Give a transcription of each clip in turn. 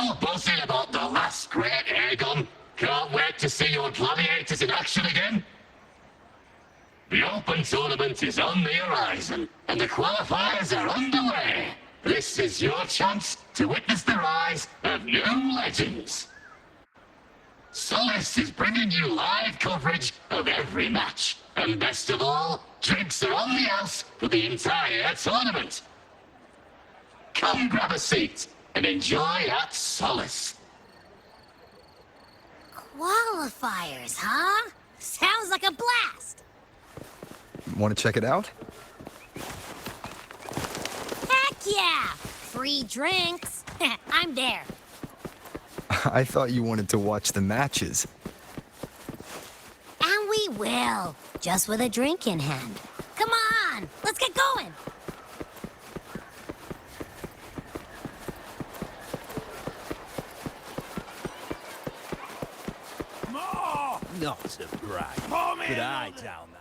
Still buzzing about the last great air gun? Can't wait to see your gladiators in action again. The Open Tournament is on the horizon, and the qualifiers are underway. This is your chance to witness the rise of new legends. Solace is bringing you live coverage of every match. And best of all, drinks are on the house for the entire tournament. Come grab a seat and enjoy at Solace. Qualifiers, huh? Sounds like a blast! Want to check it out? Heck yeah! Free drinks. I'm there. I thought you wanted to watch the matches. And we will. Just with a drink in hand. Come on! Let's get going! More! Not to brag. Good eye down there.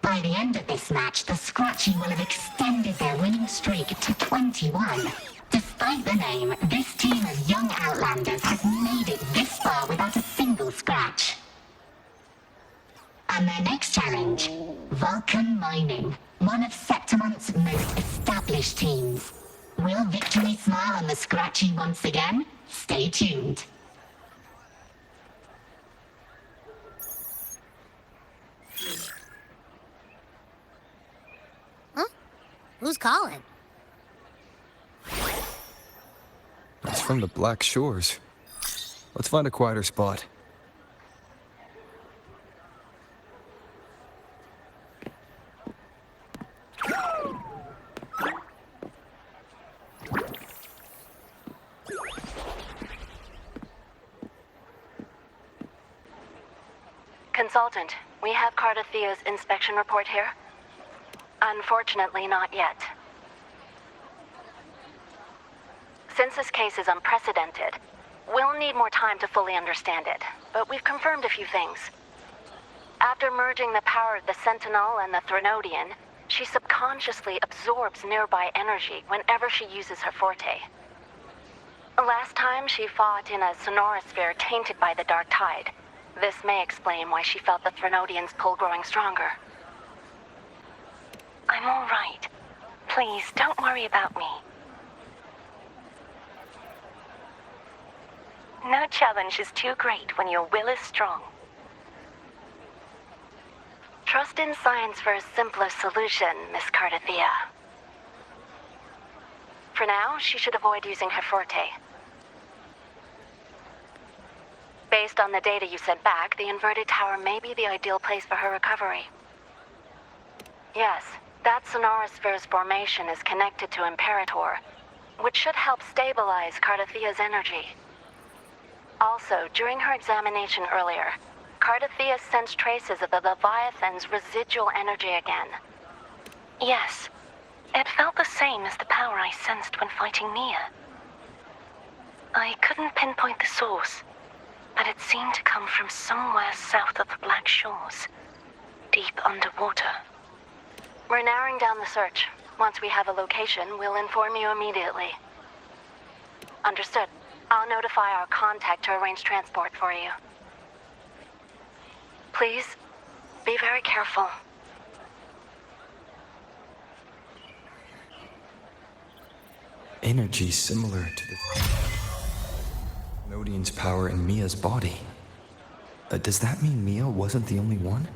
By the end of this match, the Scratchy will have extended their winning streak to 21. Despite the name, this team of young Outlanders has made it this far without a single scratch. And their next challenge, Vulcan Mining, one of Septimonth's most established teams. Will victory smile on the Scratchy once again? Stay tuned. Who's calling? It's from the Black Shores. Let's find a quieter spot. Consultant, we have Cardathia's inspection report here. Unfortunately, not yet. Since this case is unprecedented, we'll need more time to fully understand it, but we've confirmed a few things. After merging the power of the Sentinel and the Threnodian, she subconsciously absorbs nearby energy whenever she uses her forte. Last time she fought in a sonorosphere tainted by the Dark Tide. This may explain why she felt the Threnodian's pull growing stronger. I'm all right. Please, don't worry about me. No challenge is too great when your will is strong. Trust in science for a simpler solution, Miss Cardathia. For now, she should avoid using her forte. Based on the data you sent back, the inverted tower may be the ideal place for her recovery. Yes. That sonorosphere's formation is connected to Imperator, which should help stabilize Cardathia's energy. Also, during her examination earlier, Cardathia sensed traces of the Leviathan's residual energy again. Yes, it felt the same as the power I sensed when fighting Nia. I couldn't pinpoint the source, but it seemed to come from somewhere south of the Black Shores, deep underwater. We're narrowing down the search. Once we have a location, we'll inform you immediately. Understood. I'll notify our contact to arrange transport for you. Please, be very careful. Energy similar to the Nodian's power in Mia's body. Does that mean Mia wasn't the only one?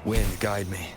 Wind, guide me.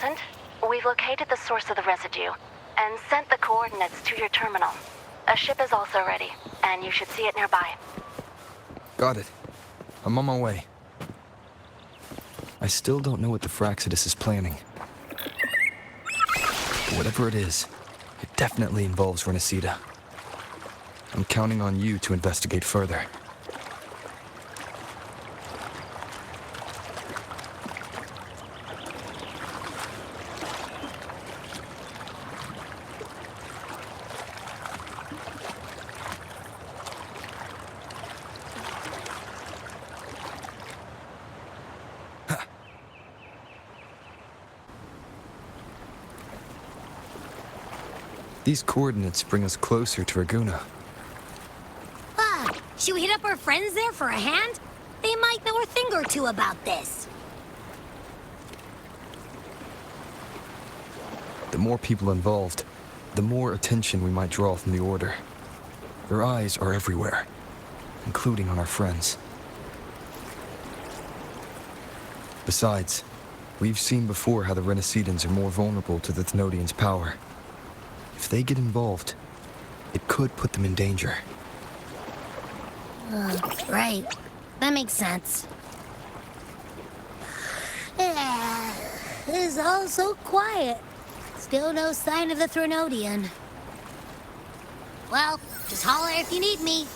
Consultant. We've located the source of the residue and sent the coordinates to your terminal. A ship is also ready, and you should see it nearby. Got it. I'm on my way. I still don't know what the Fraxidus is planning. But whatever it is, it definitely involves Renacida. I'm counting on you to investigate further. These coordinates bring us closer to Raguna. Should we hit up our friends there for a hand? They might know a thing or two about this. The more people involved, the more attention we might draw from the Order. Their eyes are everywhere, including on our friends. Besides, we've seen before how the Renacidans are more vulnerable to the Thenodians' power. If they get involved, it could put them in danger. Right. That makes sense. It's all so quiet. Still no sign of the Thenodian. Well, just holler if you need me.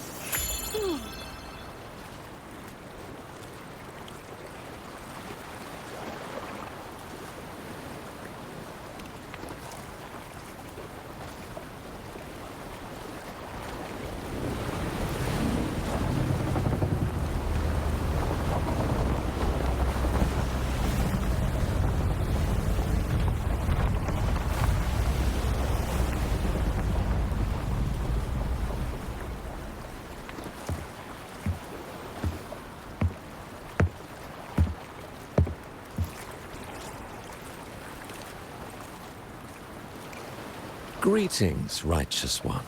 Greetings, righteous one.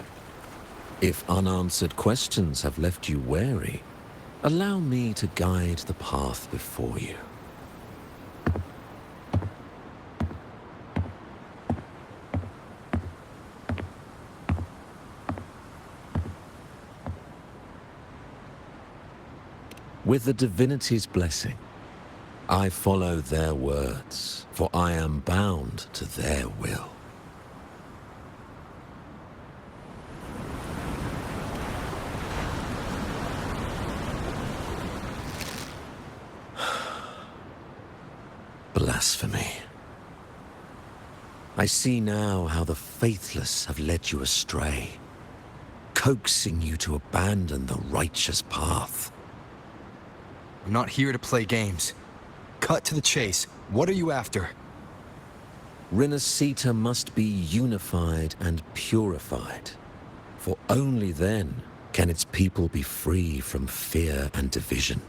If unanswered questions have left you wary, allow me to guide the path before you. With the divinity's blessing, I follow their words, for I am bound to their will. Blasphemy. I see now how the faithless have led you astray, coaxing you to abandon the righteous path. I'm not here to play games. Cut to the chase. What are you after? Renacita must be unified and purified, for only then can its people be free from fear and division.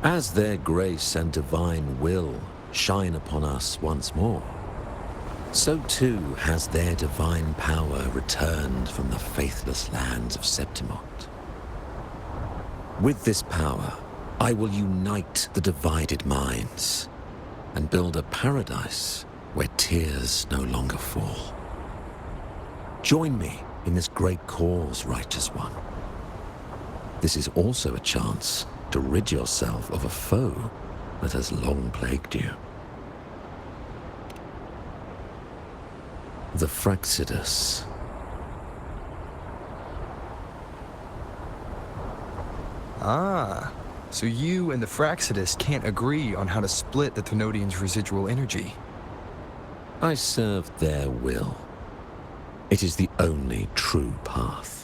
As their grace and divine will shine upon us once more, so too has their divine power returned from the faithless lands of Septimont. With this power, I will unite the divided minds and build a paradise where tears no longer fall. Join me in this great cause, righteous one. This is also a chance to rid yourself of a foe that has long plagued you. The Fraxidus. Ah, so you and the Fraxidus can't agree on how to split the Thenodians' residual energy. I serve their will. It is the only true path.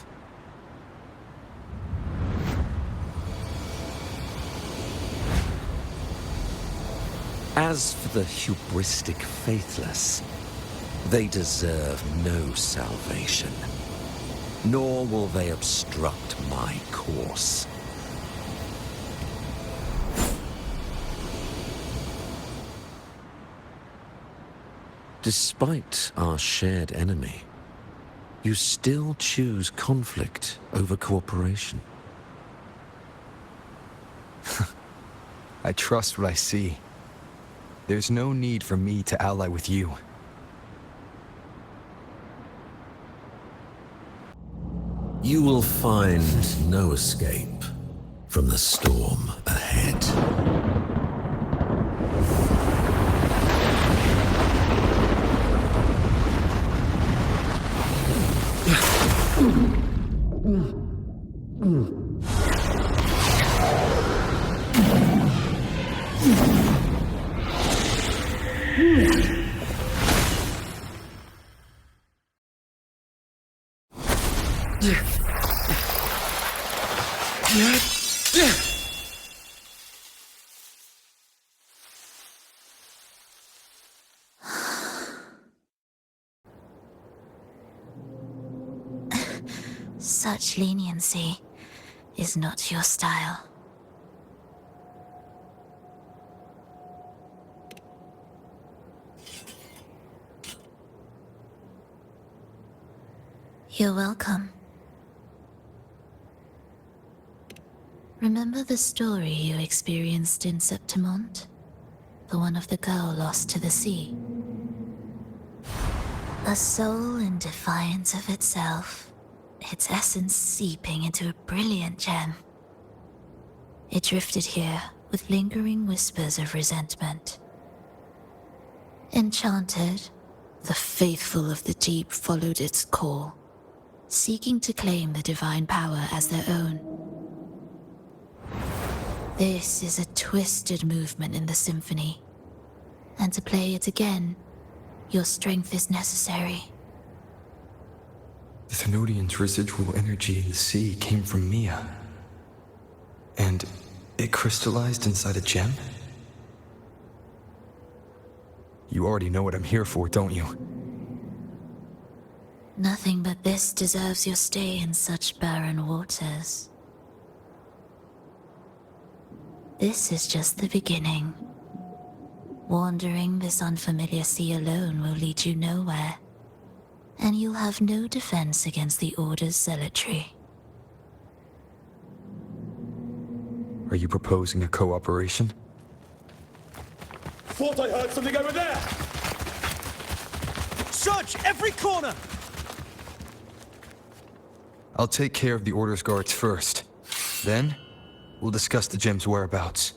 As for the hubristic faithless, they deserve no salvation, nor will they obstruct my course. Despite our shared enemy, you still choose conflict over cooperation. I trust what I see. There's no need for me to ally with you. You will find no escape from the storm ahead. Such leniency is not your style. You're welcome. Remember the story you experienced in Septimont? The one of the girl lost to the sea? A soul in defiance of itself, its essence seeping into a brilliant gem. It drifted here with lingering whispers of resentment. Enchanted, the faithful of the deep followed its call, seeking to claim the divine power as their own. This is a twisted movement in the symphony, and to play it again, your strength is necessary. The Thenodian's residual energy in the sea came from Mia. And it crystallized inside a gem? You already know what I'm here for, don't you? Nothing but this deserves your stay in such barren waters. This is just the beginning. Wandering this unfamiliar sea alone will lead you nowhere, and you'll have no defense against the Order's zealotry. Are you proposing a cooperation? Thought I heard something over there! Search every corner! I'll take care of the Order's guards first. Then, we'll discuss the gem's whereabouts.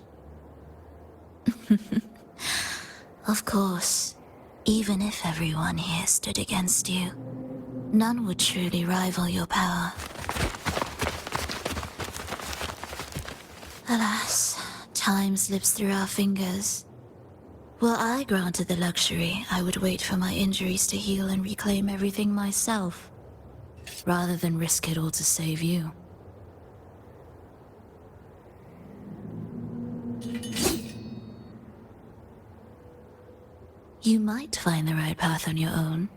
Of course, even if everyone here stood against you, none would truly rival your power. Alas, time slips through our fingers. Were I granted the luxury, I would wait for my injuries to heal and reclaim everything myself, rather than risk it all to save you. You might find the right path on your own,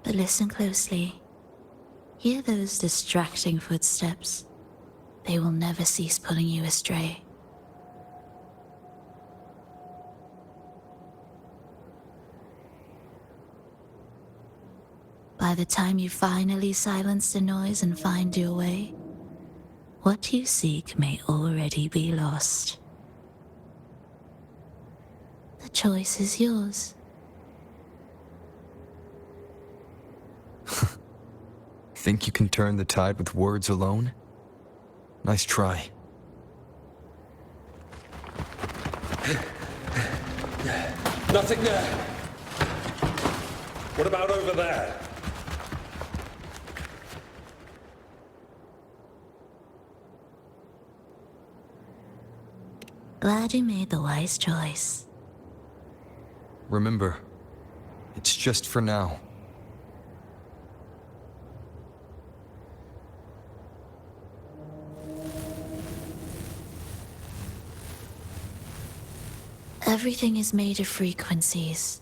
but listen closely. Hear those distracting footsteps. They will never cease pulling you astray. By the time you finally silence the noise and find your way, what you seek may already be lost. The choice is yours. Think you can turn the tide with words alone? Nice try. Nothing there. What about over there? Glad you made the wise choice. Remember, it's just for now. Everything is made of frequencies.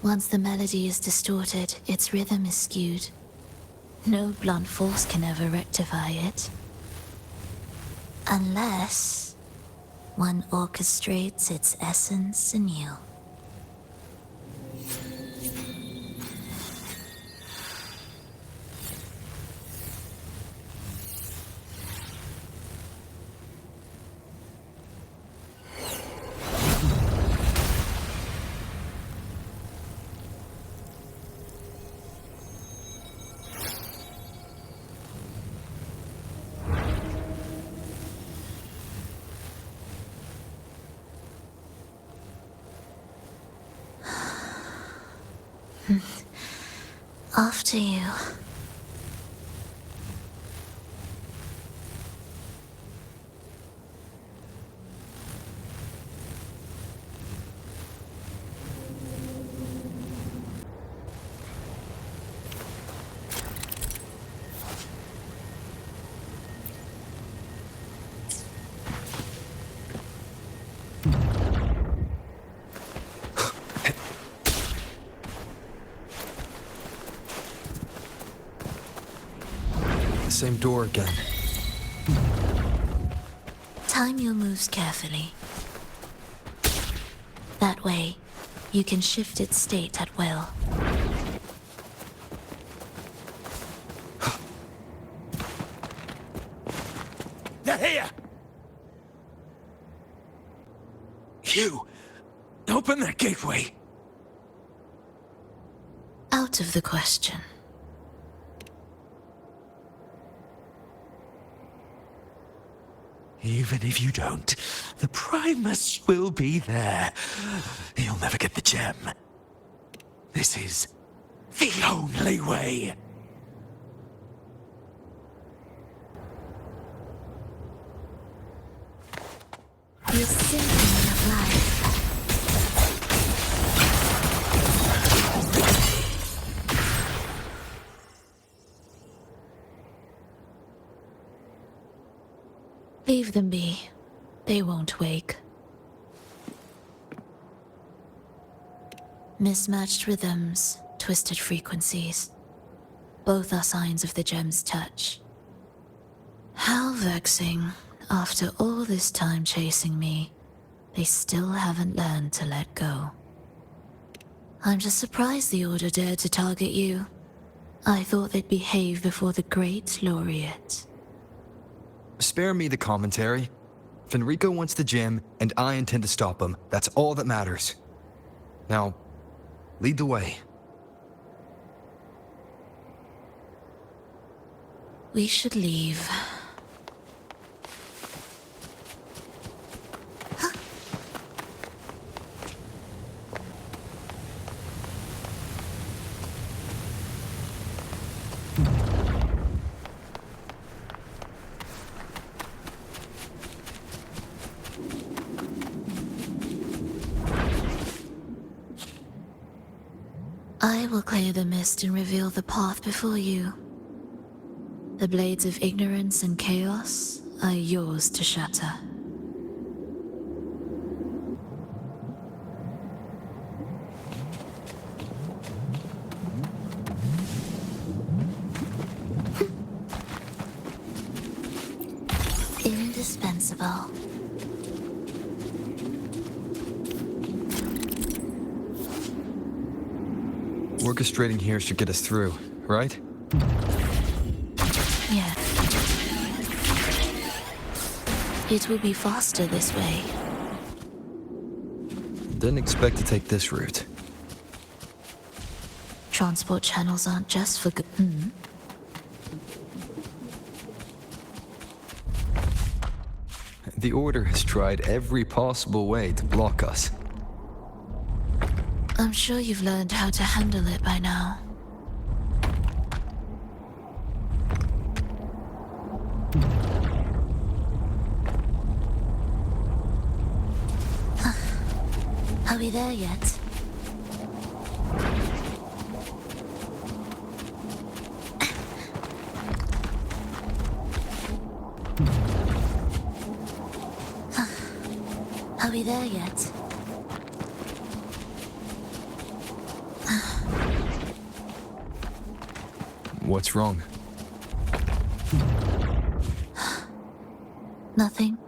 Once the melody is distorted, its rhythm is skewed. No blunt force can ever rectify it. Unless one orchestrates its essence anew. After you. Same door again. Time your moves carefully. That way, you can shift its state at will. They're here! You! Open that gateway! Out of the question. Even if you don't, the Primus will be there. You'll never get the gem. This is the only way. You're symphony of life. Leave them be. They won't wake. Mismatched rhythms, twisted frequencies. Both are signs of the gem's touch. How vexing. After all this time chasing me, they still haven't learned to let go. I'm just surprised the Order dared to target you. I thought they'd behave before the Great Laureate. Spare me the commentary. Fenrico wants the gem, and I intend to stop him. That's all that matters. Now, lead the way. We should leave. I will clear the mist and reveal the path before you. The blades of ignorance and chaos are yours to shatter. Indispensable. Orchestrating here should get us through, right? Yeah. It will be faster this way. Didn't expect to take this route. Transport channels aren't just for good. The Order has tried every possible way to block us. I'm sure you've learned how to handle it by now. Are we there yet? Are we there yet? What's wrong? Nothing.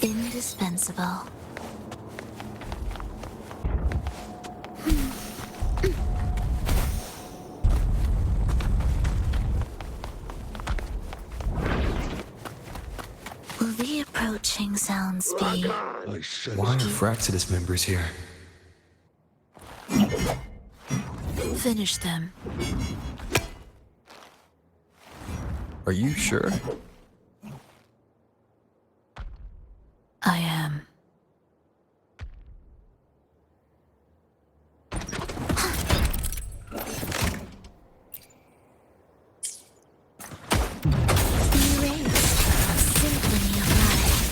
Indispensable. Will the approaching sounds be... Why are Fractidus members here? Finish them. Are you sure? I am. Symphony of life.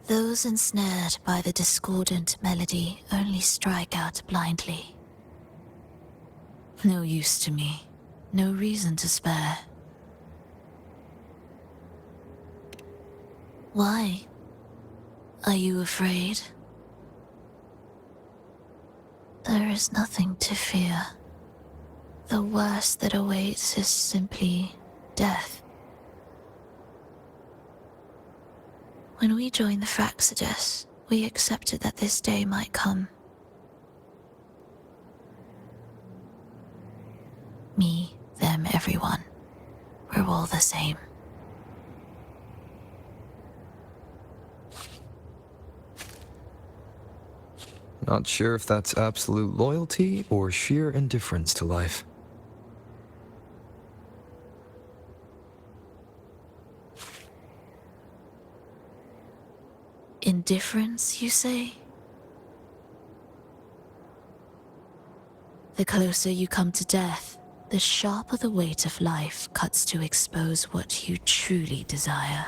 Those ensnared by the discordant melody only strike out blindly. No use to me, no reason to spare. Why? Are you afraid? There is nothing to fear. The worst that awaits is simply death. When we joined the Fraxidus, we accepted that this day might come. Me, them, everyone. We're all the same. Not sure if that's absolute loyalty or sheer indifference to life. Indifference, you say? The closer you come to death, the sharper the weight of life cuts to expose what you truly desire.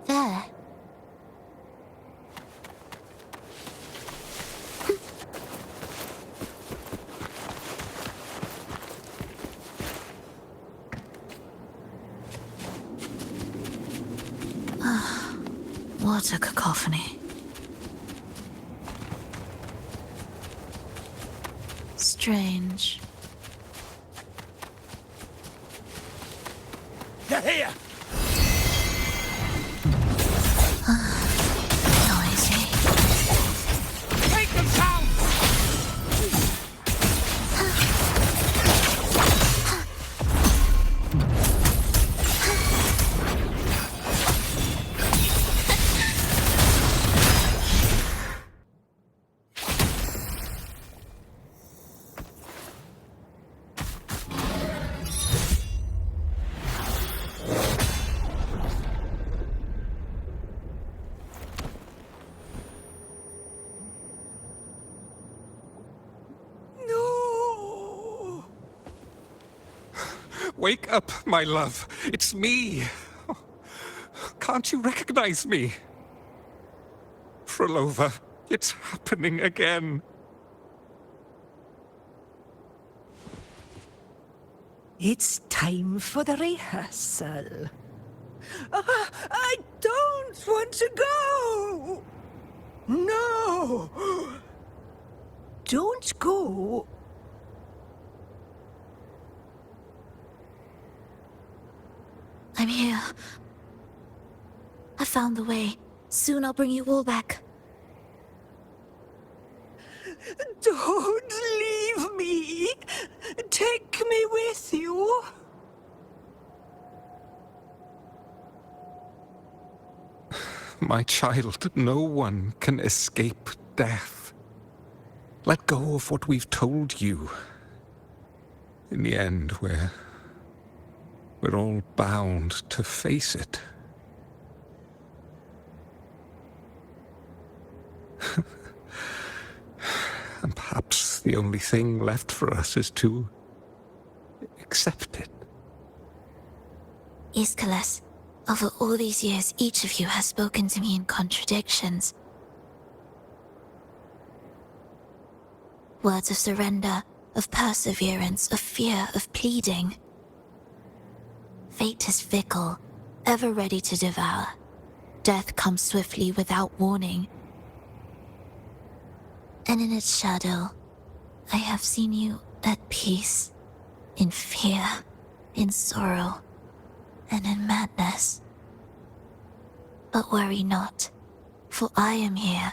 There. What a cacophony. Strange. They're here! Noisy. Take them down! Wake up, my love. It's me. Can't you recognize me? Frolova, it's happening again. It's time for the rehearsal. I don't want to go! No! Don't go! I'm here. I found the way. Soon I'll bring you all back. Don't leave me! Take me with you! My child, no one can escape death. Let go of what we've told you. In the end, we're all bound to face it. And perhaps the only thing left for us is to accept it. Iskalas, Over all these years, each of you has spoken to me in contradictions. Words of surrender, of perseverance, of fear, of pleading. Fate is fickle, ever ready to devour. Death comes swiftly without warning. And in its shadow, I have seen you at peace, in fear, in sorrow, and in madness. But worry not, for I am here.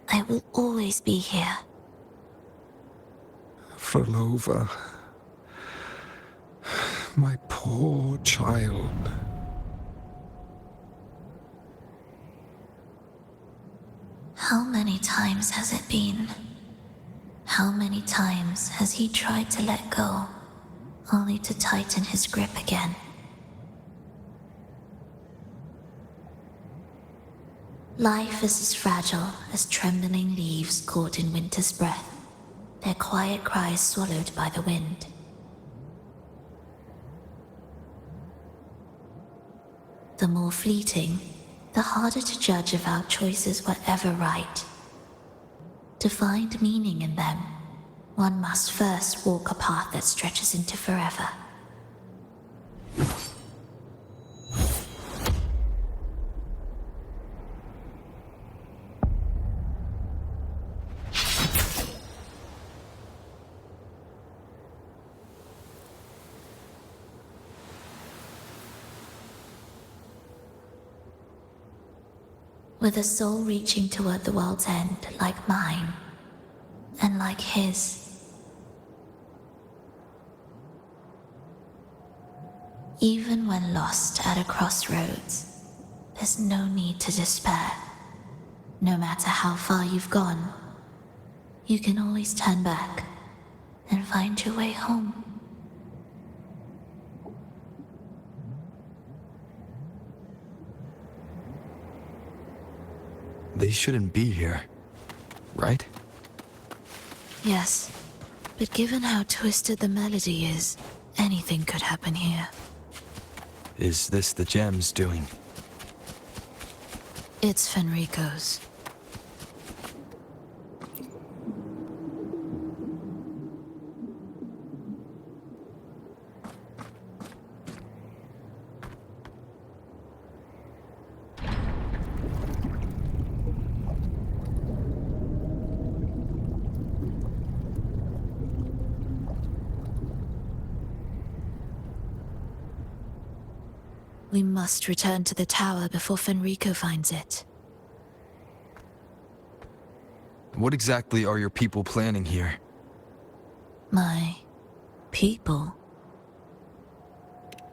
I will always be here. Frolova. My poor child. How many times has it been? How many times has he tried to let go, only to tighten his grip again? Life is as fragile as trembling leaves caught in winter's breath, their quiet cries swallowed by the wind. The more fleeting, the harder to judge if our choices were ever right. To find meaning in them, one must first walk a path that stretches into forever. With a soul reaching toward the world's end like mine, and like his. Even when lost at a crossroads, there's no need to despair. No matter how far you've gone, you can always turn back and find your way home. They shouldn't be here, right? Yes, but given how twisted the melody is, anything could happen here. Is this the gem's doing? It's Fenrico's. We must return to the tower before Fenrico finds it. What exactly are your people planning here? My people?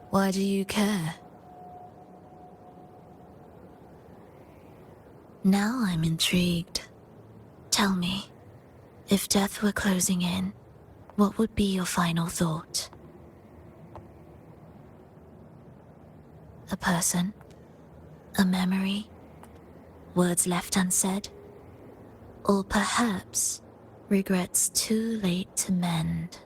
Why do you care? Now I'm intrigued. Tell me, if death were closing in, what would be your final thought? A person? A memory? Words left unsaid? Or perhaps regrets too late to mend?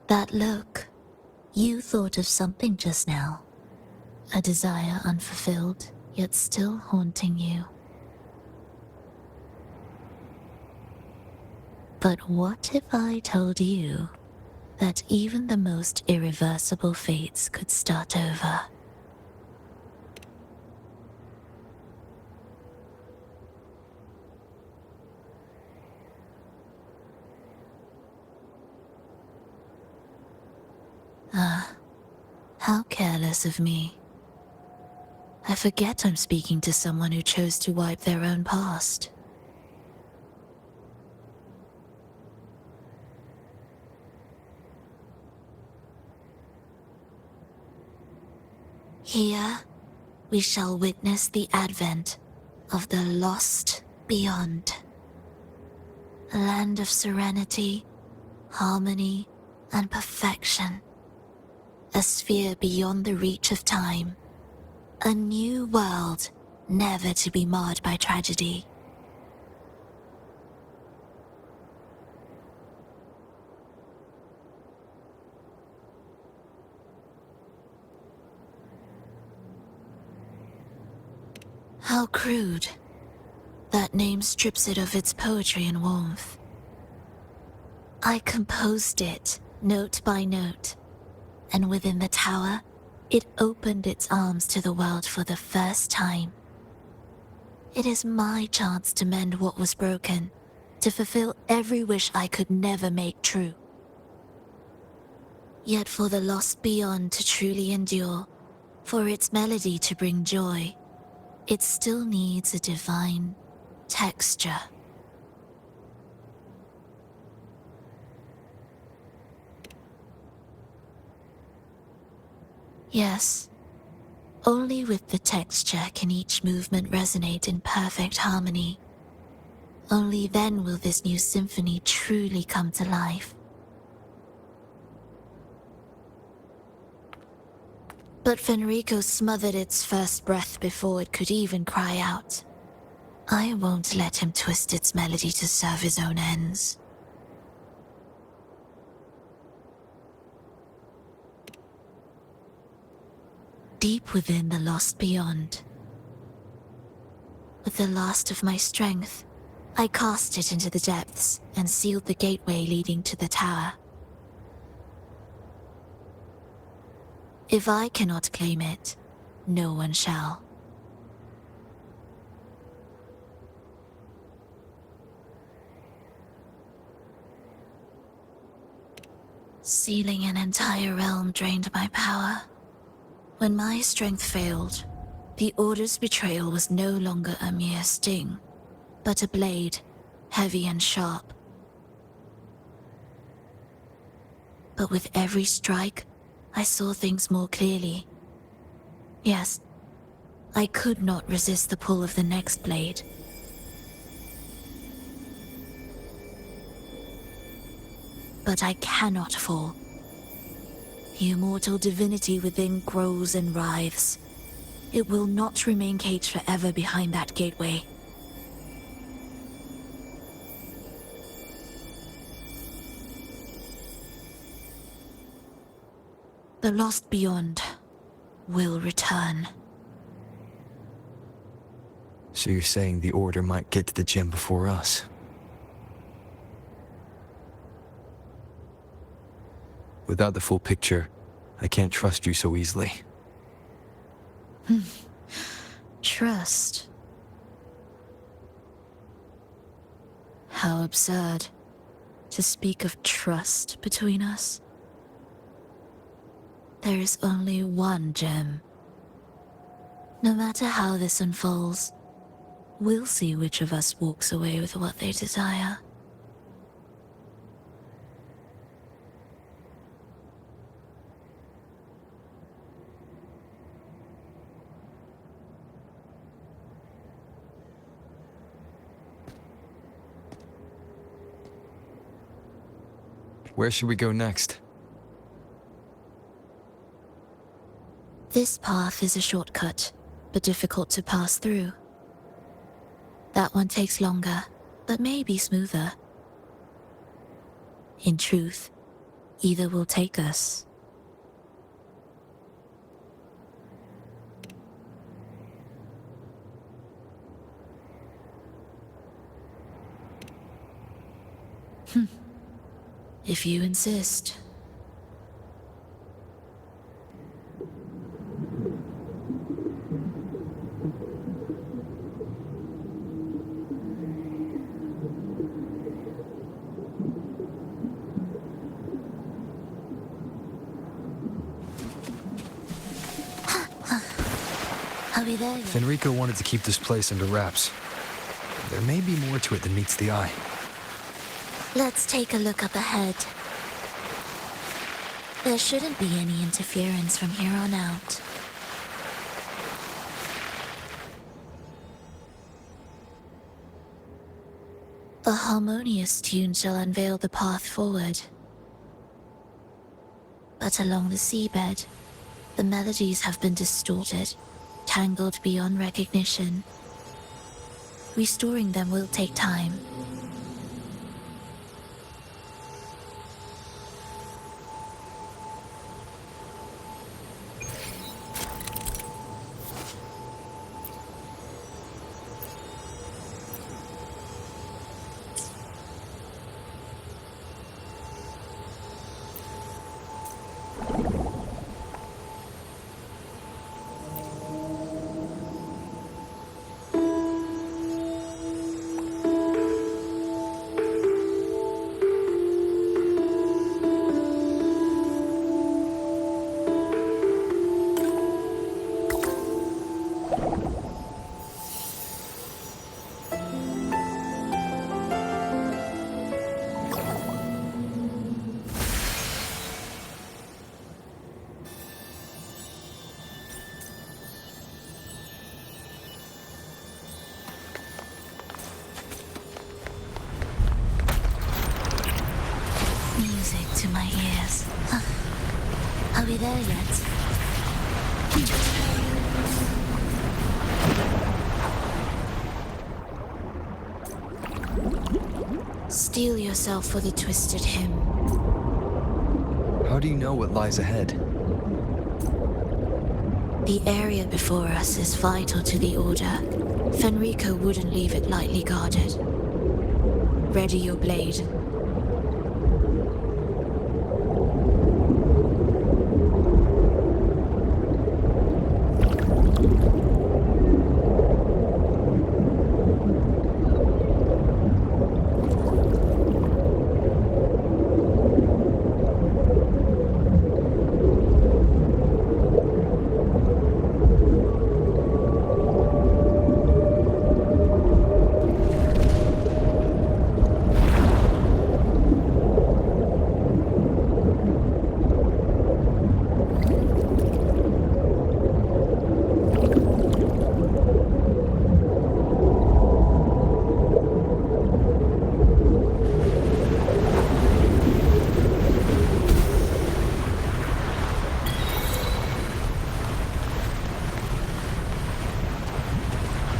That look. You thought of something just now. A desire unfulfilled, yet still haunting you. But what if I told you that even the most irreversible fates could start over? How careless of me. I forget I'm speaking to someone who chose to wipe their own past. Here, we shall witness the advent of the lost beyond. A land of serenity, harmony, and perfection. A sphere beyond the reach of time. A new world, never to be marred by tragedy. How crude. That name strips it of its poetry and warmth. I composed it, note by note, and within the tower, it opened its arms to the world for the first time. It is my chance to mend what was broken, to fulfill every wish I could never make true. Yet for the lost beyond to truly endure, for its melody to bring joy, it still needs a divine texture. Yes, only with the texture can each movement resonate in perfect harmony. Only then will this new symphony truly come to life. But Fenrico smothered its first breath before it could even cry out. I won't let him twist its melody to serve his own ends. Deep within the lost beyond, with the last of my strength, I cast it into the depths and sealed the gateway leading to the tower. If I cannot claim it, no one shall. Sealing an entire realm drained my power. When my strength failed, the Order's betrayal was no longer a mere sting, but a blade, heavy and sharp. But with every strike, I saw things more clearly. Yes, I could not resist the pull of the next blade. But I cannot fall. The immortal divinity within grows and writhes. It will not remain caged forever behind that gateway. The lost beyond will return. So you're saying the Order might get to the gem before us? Without the full picture, I can't trust you so easily. Trust? How absurd to speak of trust between us. There is only one gem. No matter how this unfolds, we'll see which of us walks away with what they desire. Where should we go next? This path is a shortcut, but difficult to pass through. That one takes longer, but may be smoother. In truth, either will take us. If you insist. Are we there yet? Fenrico wanted to keep this place under wraps. There may be more to it than meets the eye. Let's take a look up ahead. There shouldn't be any interference from here on out. A harmonious tune shall unveil the path forward. But along the seabed, the melodies have been distorted, entangled beyond recognition. Restoring them will take time. Music to my ears. Are we there yet? Steel yourself for the twisted hymn. How do you know what lies ahead? The area before us is vital to the Order. Fenrico wouldn't leave it lightly guarded. Ready your blade.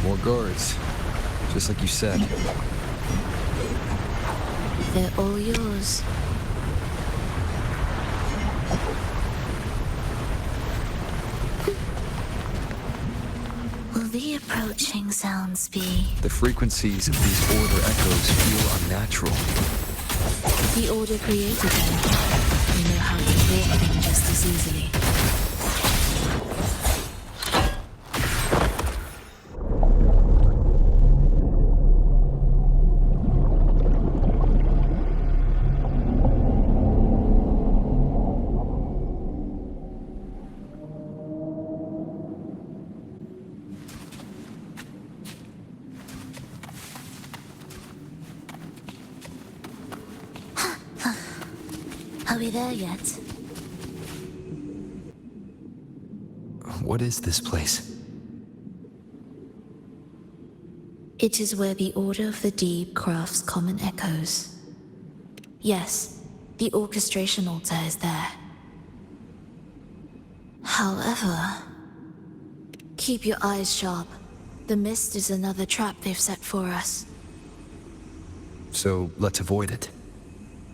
More guards, just like you said. They're all yours. Will the approaching sounds be? The frequencies of these Order echoes feel unnatural. The Order created them. We know how to thwart them just as easily. Are we there yet? What is this place? It is where the Order of the Deep crafts common echoes. Yes, the orchestration altar is there. However, keep your eyes sharp. The mist is another trap they've set for us. So let's avoid it.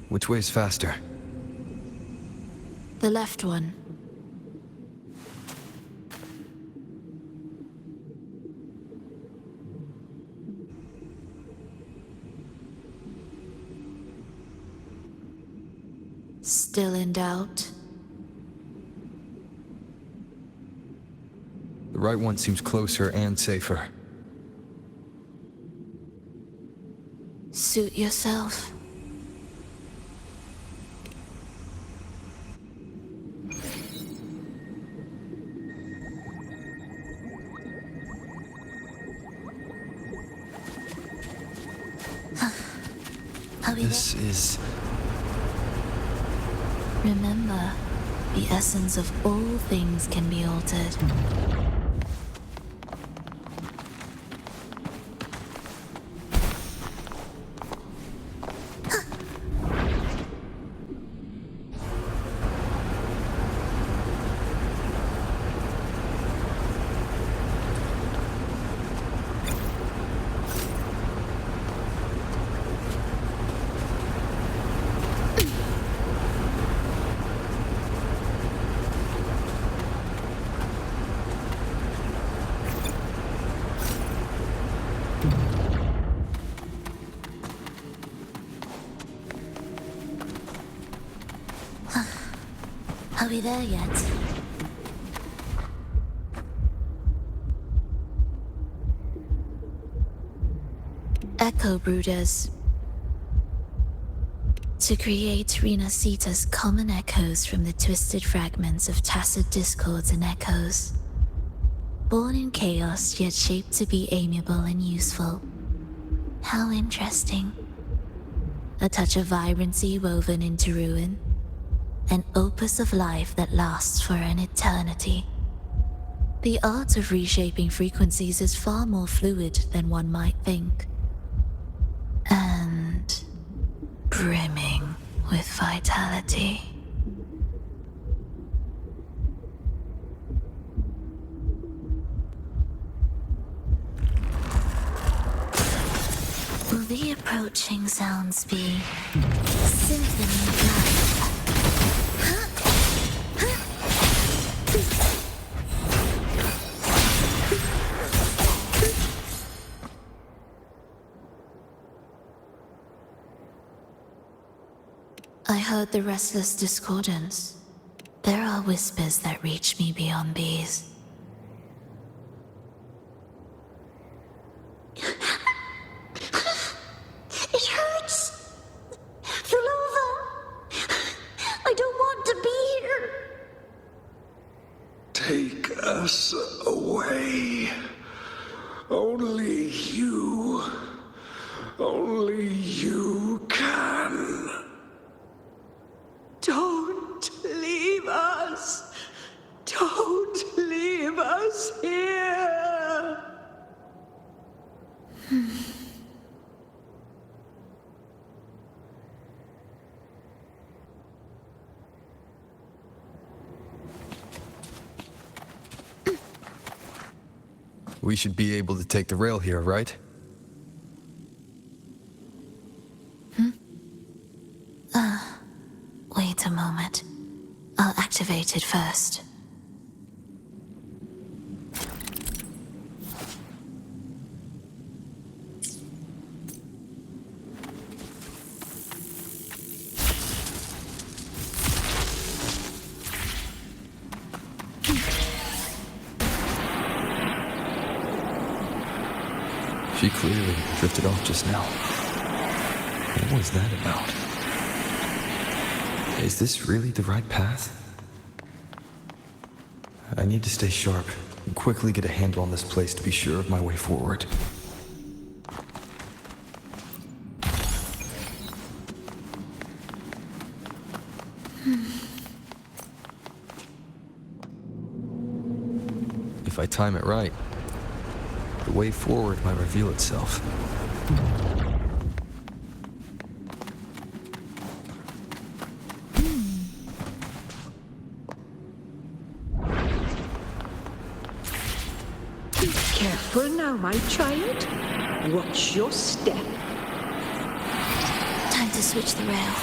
Which way is faster? The left one. Still in doubt? The right one seems closer and safer. Suit yourself. Are we This is... Remember, the essence of all things can be altered. we there yet? Echo Brooders. To create Rena Sita's common echoes from the twisted fragments of tacit discords and echoes. Born in chaos, yet shaped to be amiable and useful. How interesting. A touch of vibrancy woven into ruin. An opus of life that lasts for an eternity. The art of reshaping frequencies is far more fluid than one might think. And brimming with vitality. Will the approaching sounds be symphony of life? I heard the restless discordance. There are whispers that reach me beyond these. It hurts! Fulova! I don't want to be here! Take us away. Only you can. Don't leave us! Don't leave us here! We should be able to take the rail here, right? Wait a moment. I'll activate it first. She clearly drifted off just now. What was that about? Is this really the right path? I need to stay sharp and quickly get a handle on this place to be sure of my way forward. If I time it right, the way forward might reveal itself. Careful now, my child. Watch your step. Time to switch the rail.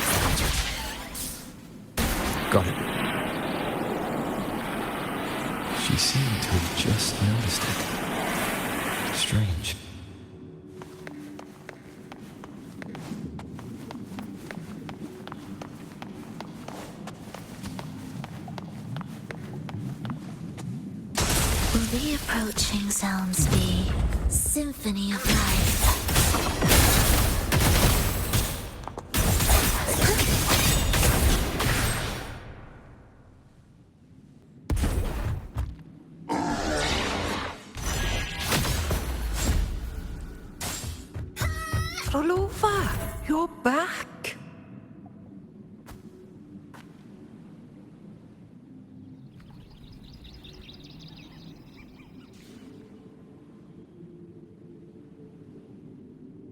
Got it. She seemed to have just noticed it. Strange. Will the approaching sounds be symphony of life? Fulova, you're back.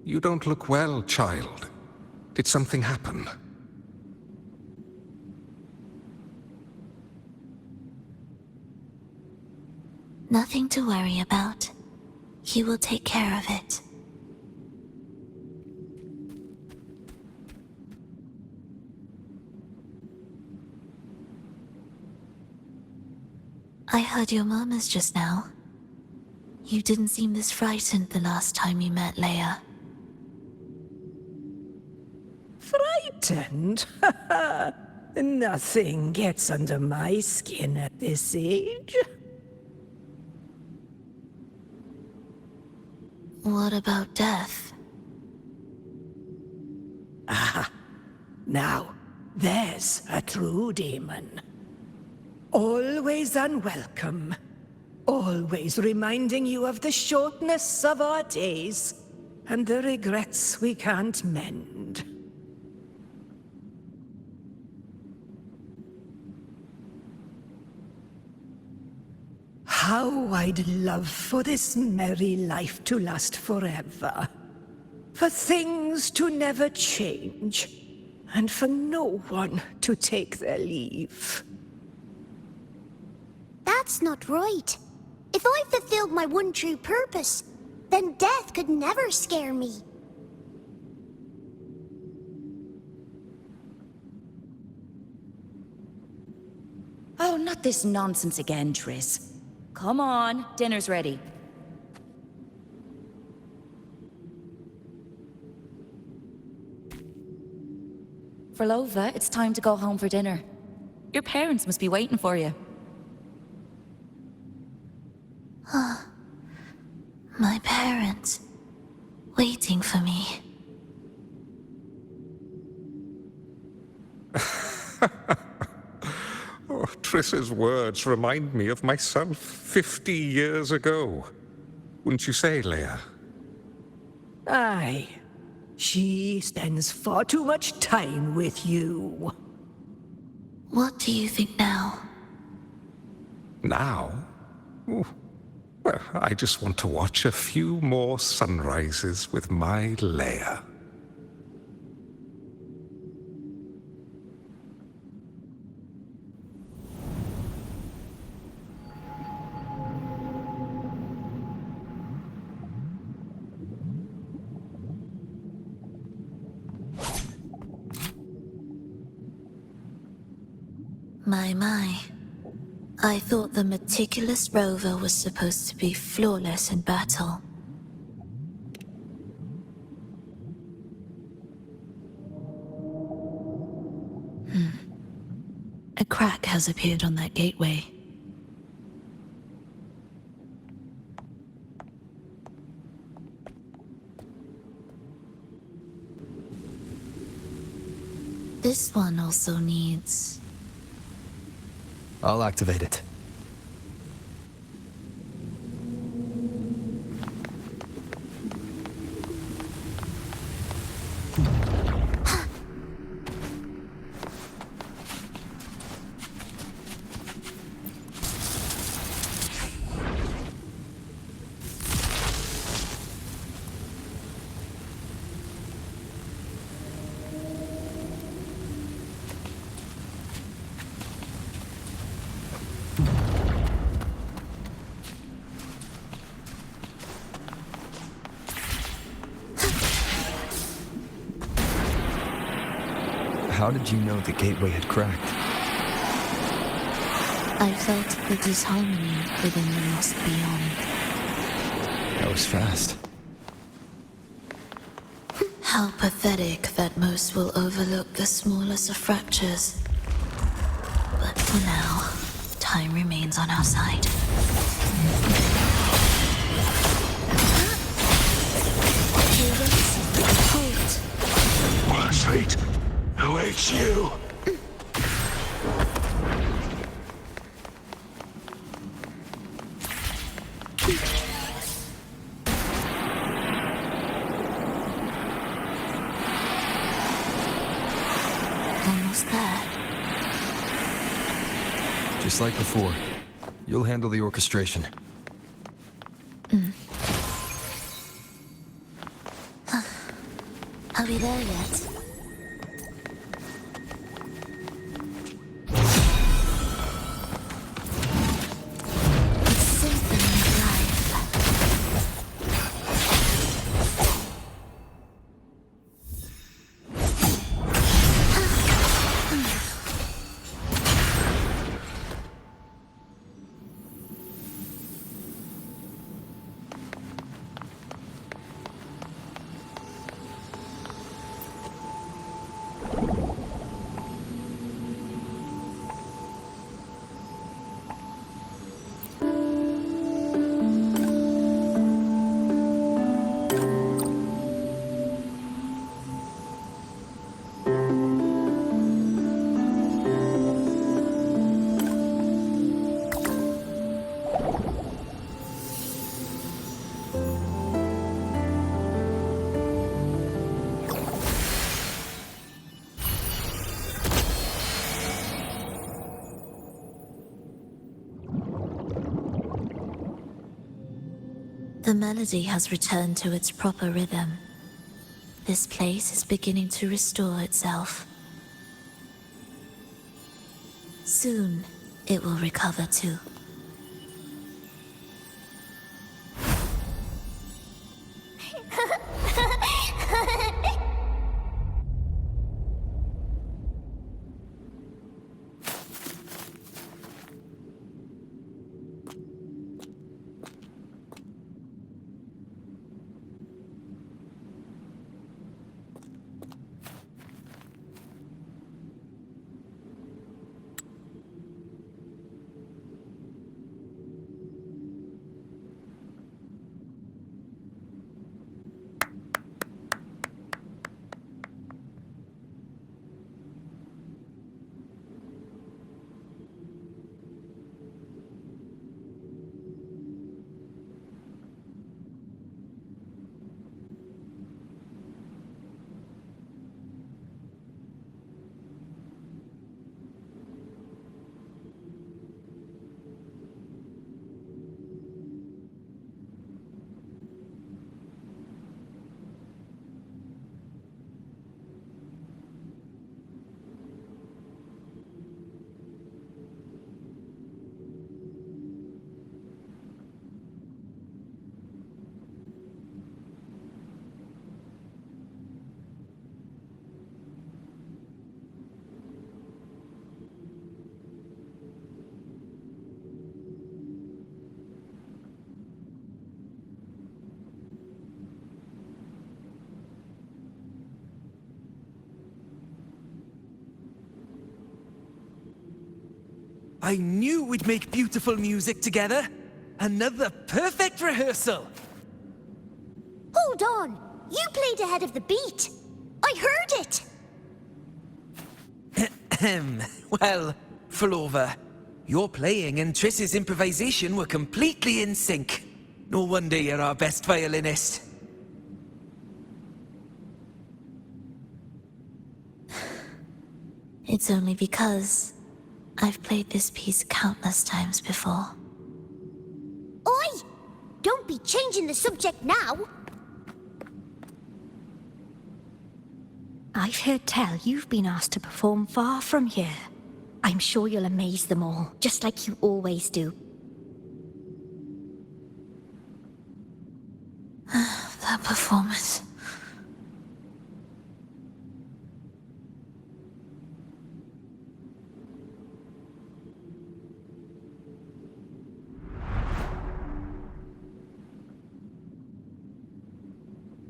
You don't look well, child. Did something happen? Nothing to worry about. He will take care of it. I heard your murmurs just now. You didn't seem this frightened the last time you met Leia. Frightened? Nothing gets under my skin at this age. What about death? Now, there's a true demon. Always unwelcome. Always reminding you of the shortness of our days and the regrets we can't mend. How I'd love for this merry life to last forever. For things to never change, and for no one to take their leave. That's not right. If I fulfilled my one true purpose, then death could never scare me. Oh, not this nonsense again, Triss. Come on, dinner's ready. Verlova, it's time to go home for dinner. Your parents must be waiting for you. My parents, waiting for me. Oh, Triss's words remind me of myself 50 years ago. Wouldn't you say, Leia? Aye. She spends far too much time with you. What do you think now? Now? Oh, well, I just want to watch a few more sunrises with my Leia. My. I thought the meticulous rover was supposed to be flawless in battle. A crack has appeared on that gateway. This one also needs... I'll activate it. How did you know the gateway had cracked? I felt the disharmony within the lost beyond. That was fast. How pathetic that most will overlook the smallest of fractures. But for now, time remains on our side. Worse fate awaits you. Almost there. Just like before. You'll handle the orchestration. Are we there yet? It's symphony of life. The melody has returned to its proper rhythm. This place is beginning to restore itself. Soon, it will recover too. I knew we'd make beautiful music together. Another perfect rehearsal. Hold on! You played ahead of the beat! I heard it! Well, Flova, your playing and Triss's improvisation were completely in sync. No wonder you're our best violinist. It's only because I've played this piece countless times before. Oi! Don't be changing the subject now! I've heard tell you've been asked to perform far from here. I'm sure you'll amaze them all, just like you always do. That performance.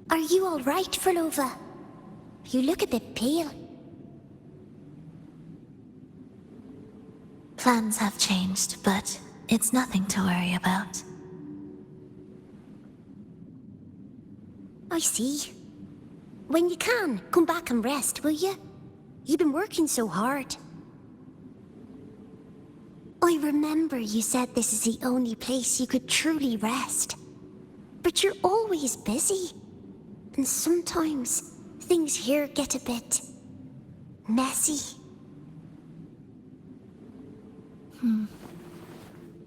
Are you alright, Flova? You look a bit pale. Plans have changed, but it's nothing to worry about. I see. When you can, come back and rest, will you? You've been working so hard. I remember you said this is the only place you could truly rest. But you're always busy. And sometimes, things here get a bit... messy.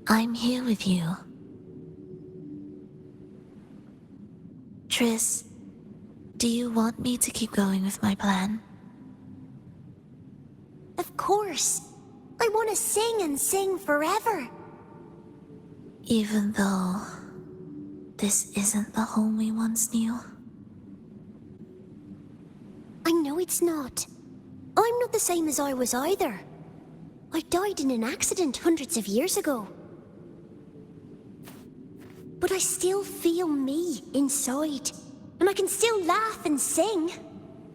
I'm here with you. Triss, do you want me to keep going with my plan? Of course. I want to sing and sing forever. Even though this isn't the home we once knew? I know it's not. I'm not the same as I was either. I died in an accident hundreds of years ago. But I still feel me inside. And I can still laugh and sing.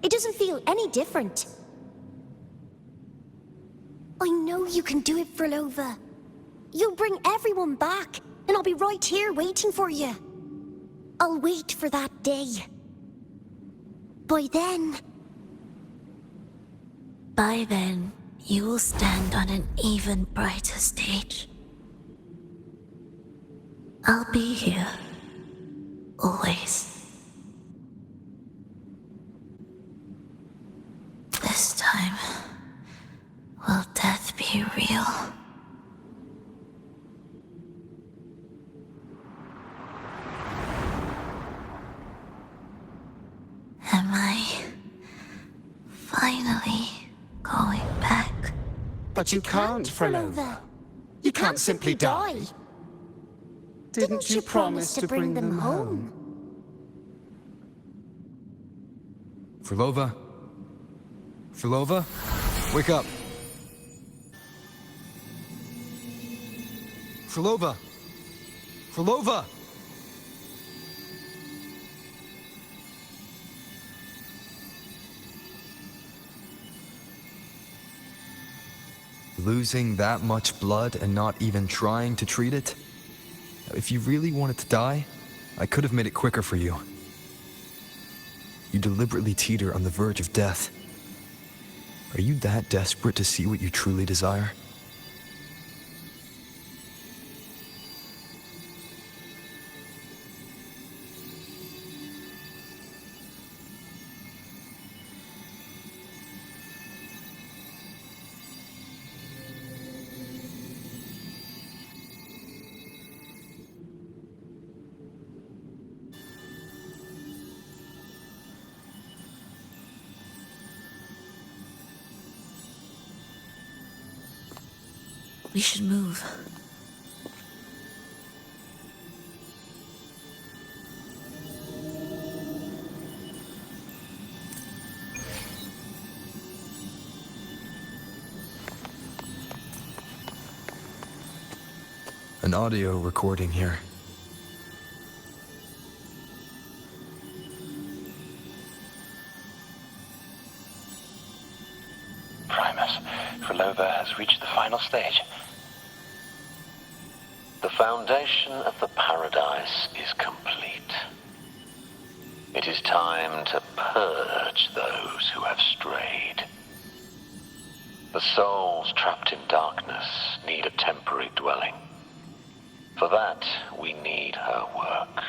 It doesn't feel any different. I know you can do it, Flova. You'll bring everyone back, and I'll be right here waiting for you. I'll wait for that day. By then, you will stand on an even brighter stage. I'll be here. Always. This time, will death be real? Am I finally going back? But you can't, Frolova. You can't simply die. Didn't you promise to bring them home? Frolova? Frolova? Wake up! Frolova! Frolova! Losing that much blood and not even trying to treat it? If you really wanted to die, I could have made it quicker for you. You deliberately teeter on the verge of death. Are you that desperate to see what you truly desire? We should move. An audio recording here. Primus, Frolova has reached the final stage. The foundation of the paradise is complete. It is time to purge those who have strayed. The souls trapped in darkness need a temporary dwelling. For that, we need her work.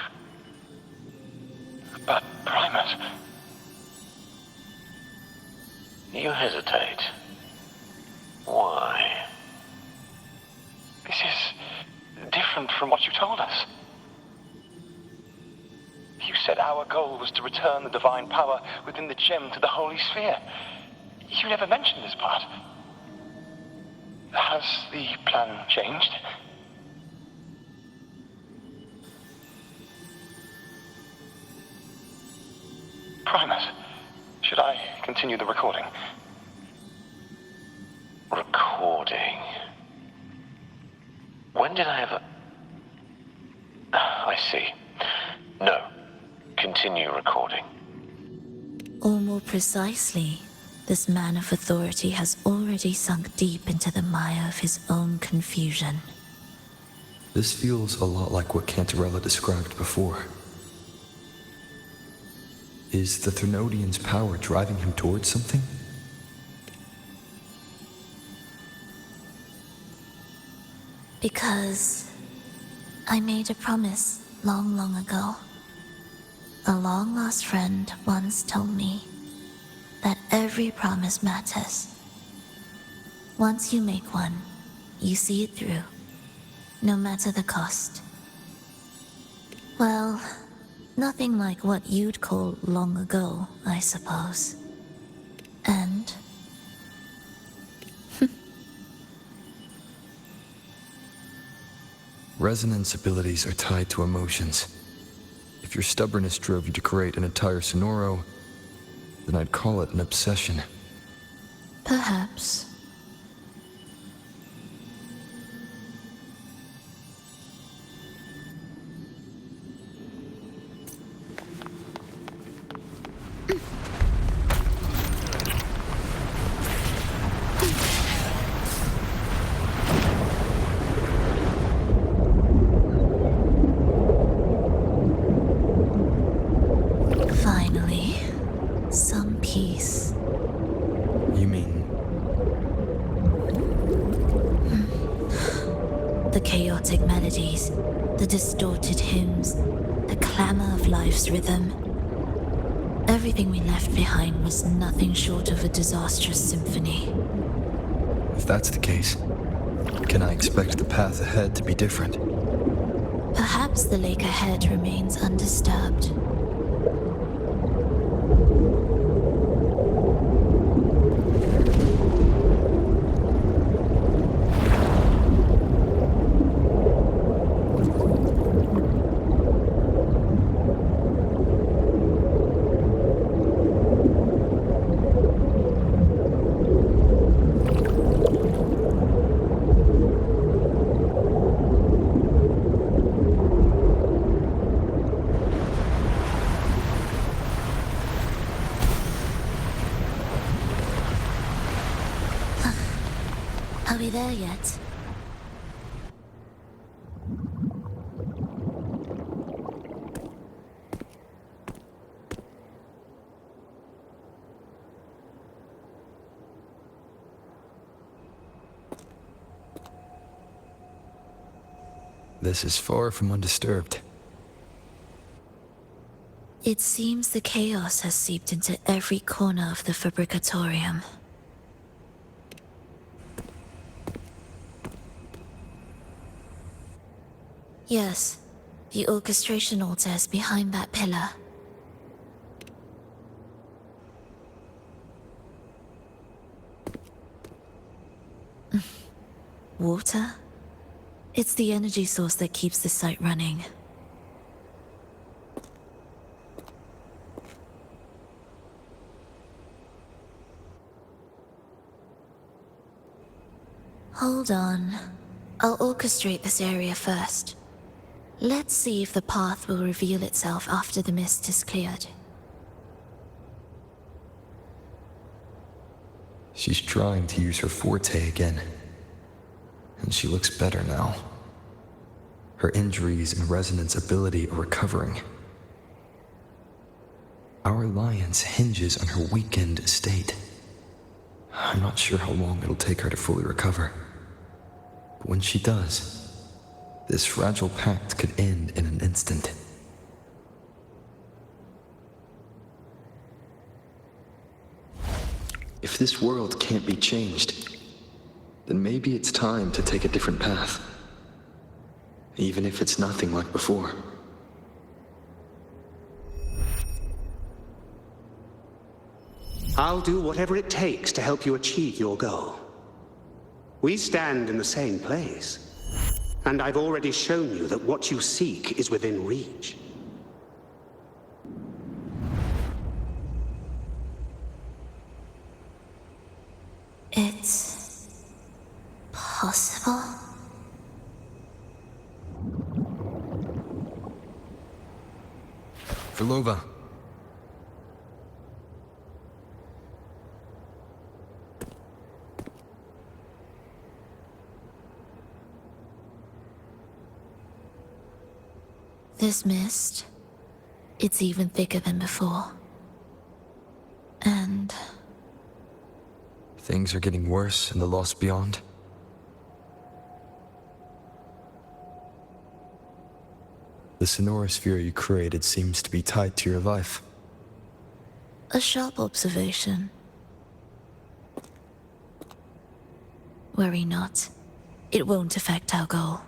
But, Primus... You hesitate. Why? This is different from what you told us. You said our goal was to return the divine power within the gem to the Holy Sphere. You never mentioned this part. Has the plan changed? Primus, should I continue the recording? Recording? When did I ever... I see. No. Continue recording. Or more precisely, this man of authority has already sunk deep into the mire of his own confusion. This feels a lot like what Cantarella described before. Is the Thermodian's power driving him towards something? Because I made a promise long, long ago. A long-lost friend once told me that every promise matters. Once you make one, you see it through, no matter the cost. Well, nothing like what you'd call long ago, I suppose. And... Resonance abilities are tied to emotions. If your stubbornness drove you to create an entire Sonoro, then I'd call it an obsession. perhaps. Finally, some peace. You mean... The chaotic melodies, the distorted hymns, the clamor of life's rhythm. Everything we left behind was nothing short of a disastrous symphony. If that's the case, can I expect the path ahead to be different? Perhaps the lake ahead remains undisturbed. Are we there yet? This is far from undisturbed. It seems the chaos has seeped into every corner of the Fabricatorium. Yes, the orchestration altar is behind that pillar. Water? It's the energy source that keeps the site running. Hold on. I'll orchestrate this area first. Let's see if the path will reveal itself after the mist is cleared. She's trying to use her forte again. And she looks better now. Her injuries and resonance ability are recovering. Our alliance hinges on her weakened state. I'm not sure how long it'll take her to fully recover. But when she does, this fragile pact could end in an instant. If this world can't be changed, then maybe it's time to take a different path. Even if it's nothing like before. I'll do whatever it takes to help you achieve your goal. We stand in the same place, and I've already shown you that what you seek is within reach. It's possible? Verlova. This mist, it's even thicker than before. And Things are getting worse in the Lost Beyond. The sonorosphere you created seems to be tied to your life. a sharp observation. Worry not. It won't affect our goal.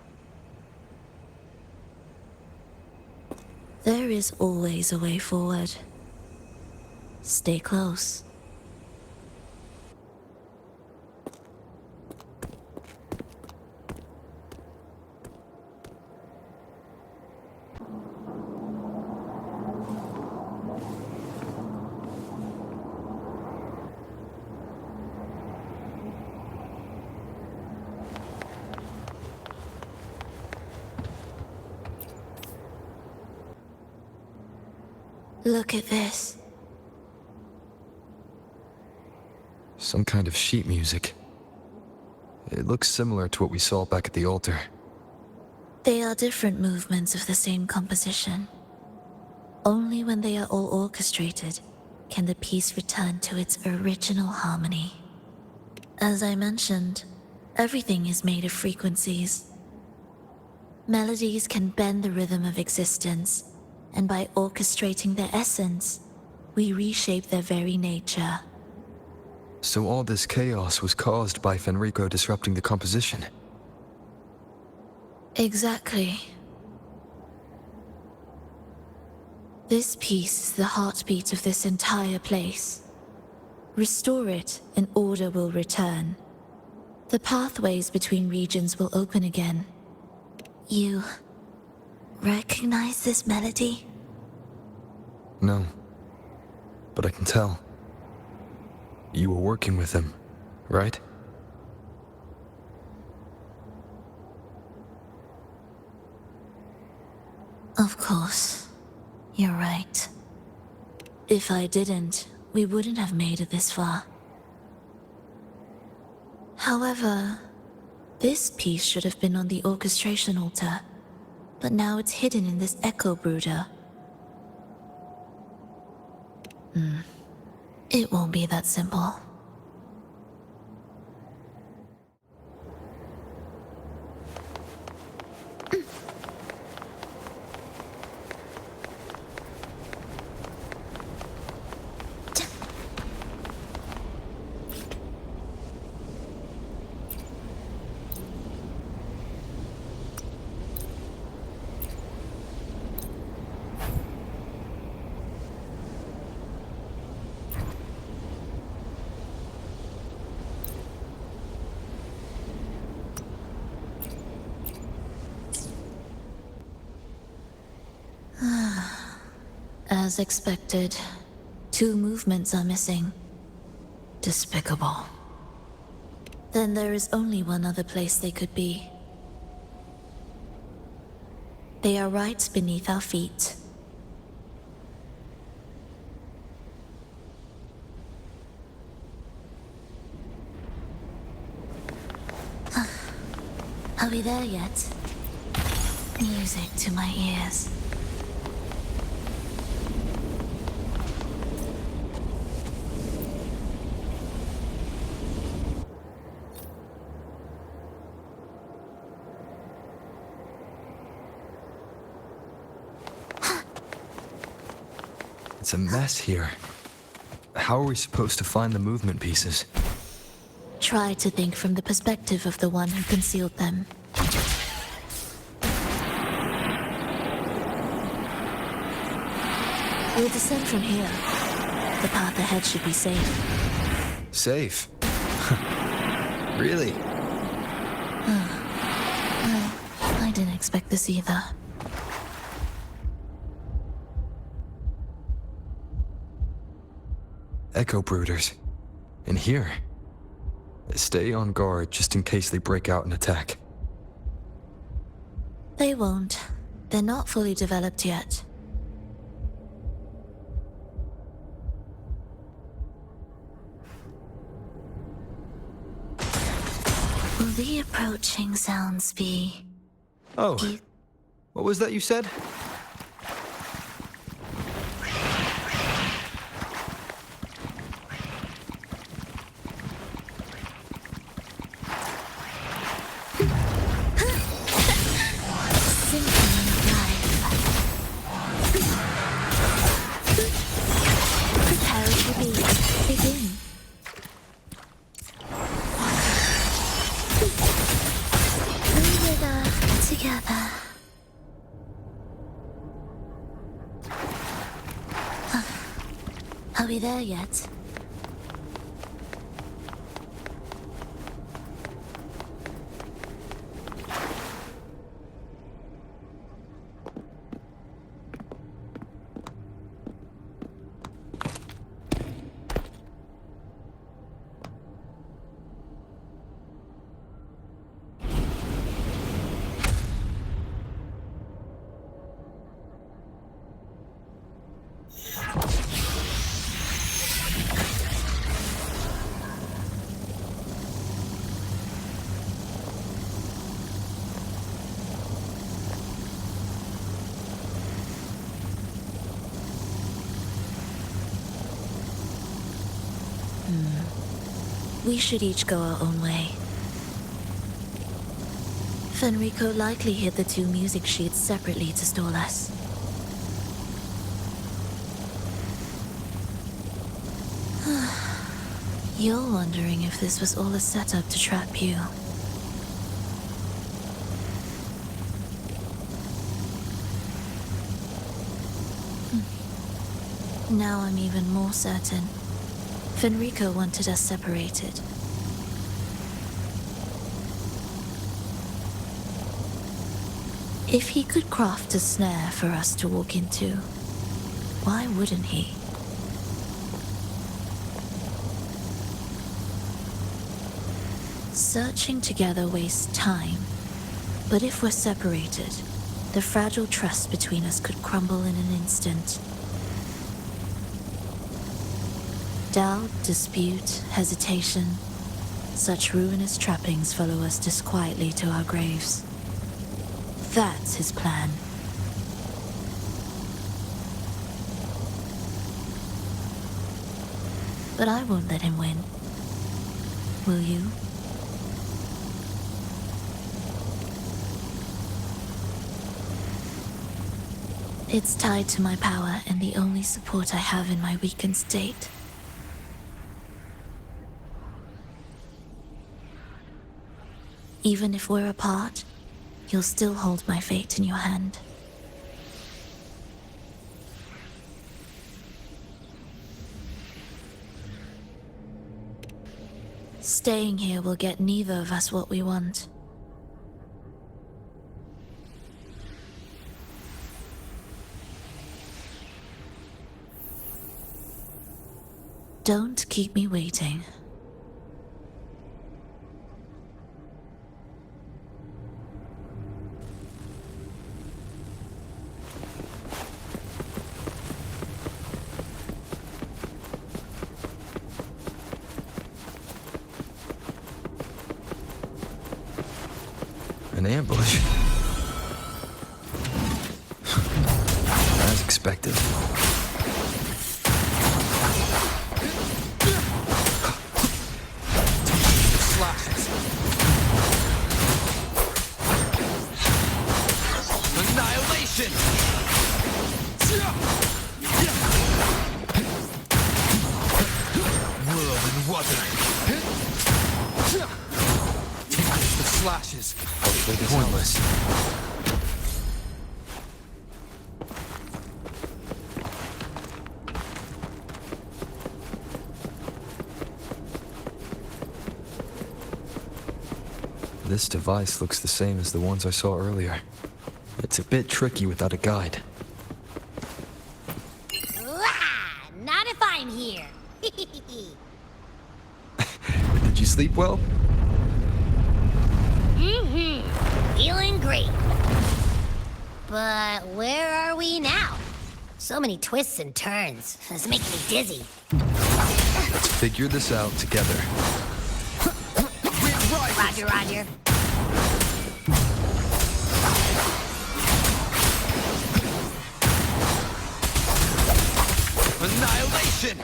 There is always a way forward. Stay close. Look at this. Some kind of sheet music. It looks similar to what we saw back at the altar. They are different movements of the same composition. Only when they are all orchestrated can the piece return to its original harmony. As I mentioned, everything is made of frequencies. Melodies can bend the rhythm of existence, and by orchestrating their essence, we reshape their very nature. So all this chaos was caused by Fenrico disrupting the composition? Exactly. This piece is the heartbeat of this entire place. Restore it, and order will return. The pathways between regions will open again. You recognize this melody? No. But I can tell. You were working with him, right? Of course. You're right. If I didn't, we wouldn't have made it this far. However, This piece should have been on the orchestration altar, but now it's hidden in this echo brooder. It won't be that simple. As expected, 2 movements are missing. Despicable. Then there is only one other place they could be. They are right beneath our feet. Are we there yet? Music to my ears. It's a mess here. How are we supposed to find the movement pieces? Try to think from the perspective of the one who concealed them. We'll descend from here. The path ahead should be safe. Safe? Really? Well, I didn't expect this either. Echo brooders. In here. Stay on guard just in case they break out and attack. They won't. They're not fully developed yet. Will the approaching sounds be... Oh. What was that you said? Are we there yet? We should each go our own way. Fenrico likely hid the 2 music sheets separately to stall us. You're wondering if this was all a setup to trap you. Now I'm even more certain. Fenrico wanted us separated. If he could craft a snare for us to walk into, why wouldn't he? Searching together wastes time, but if we're separated, the fragile trust between us could crumble in an instant. Doubt, dispute, hesitation. Such ruinous trappings follow us disquietly to our graves. That's his plan. But I won't let him win. Will you? It's tied to my power and the only support I have in my weakened state. Even if we're apart, you'll still hold my fate in your hand. Staying here will get neither of us what we want. Don't keep me waiting. An ambush? As expected. Slashes. Annihilation! World and Wuthering. The slashes. Pointless. This device looks the same as the ones I saw earlier. It's a bit tricky without a guide. Not if I'm here. Did you sleep well? Feeling great. But where are we now? So many twists and turns. It's making me dizzy. Let's figure this out together. Roger, roger. Annihilation!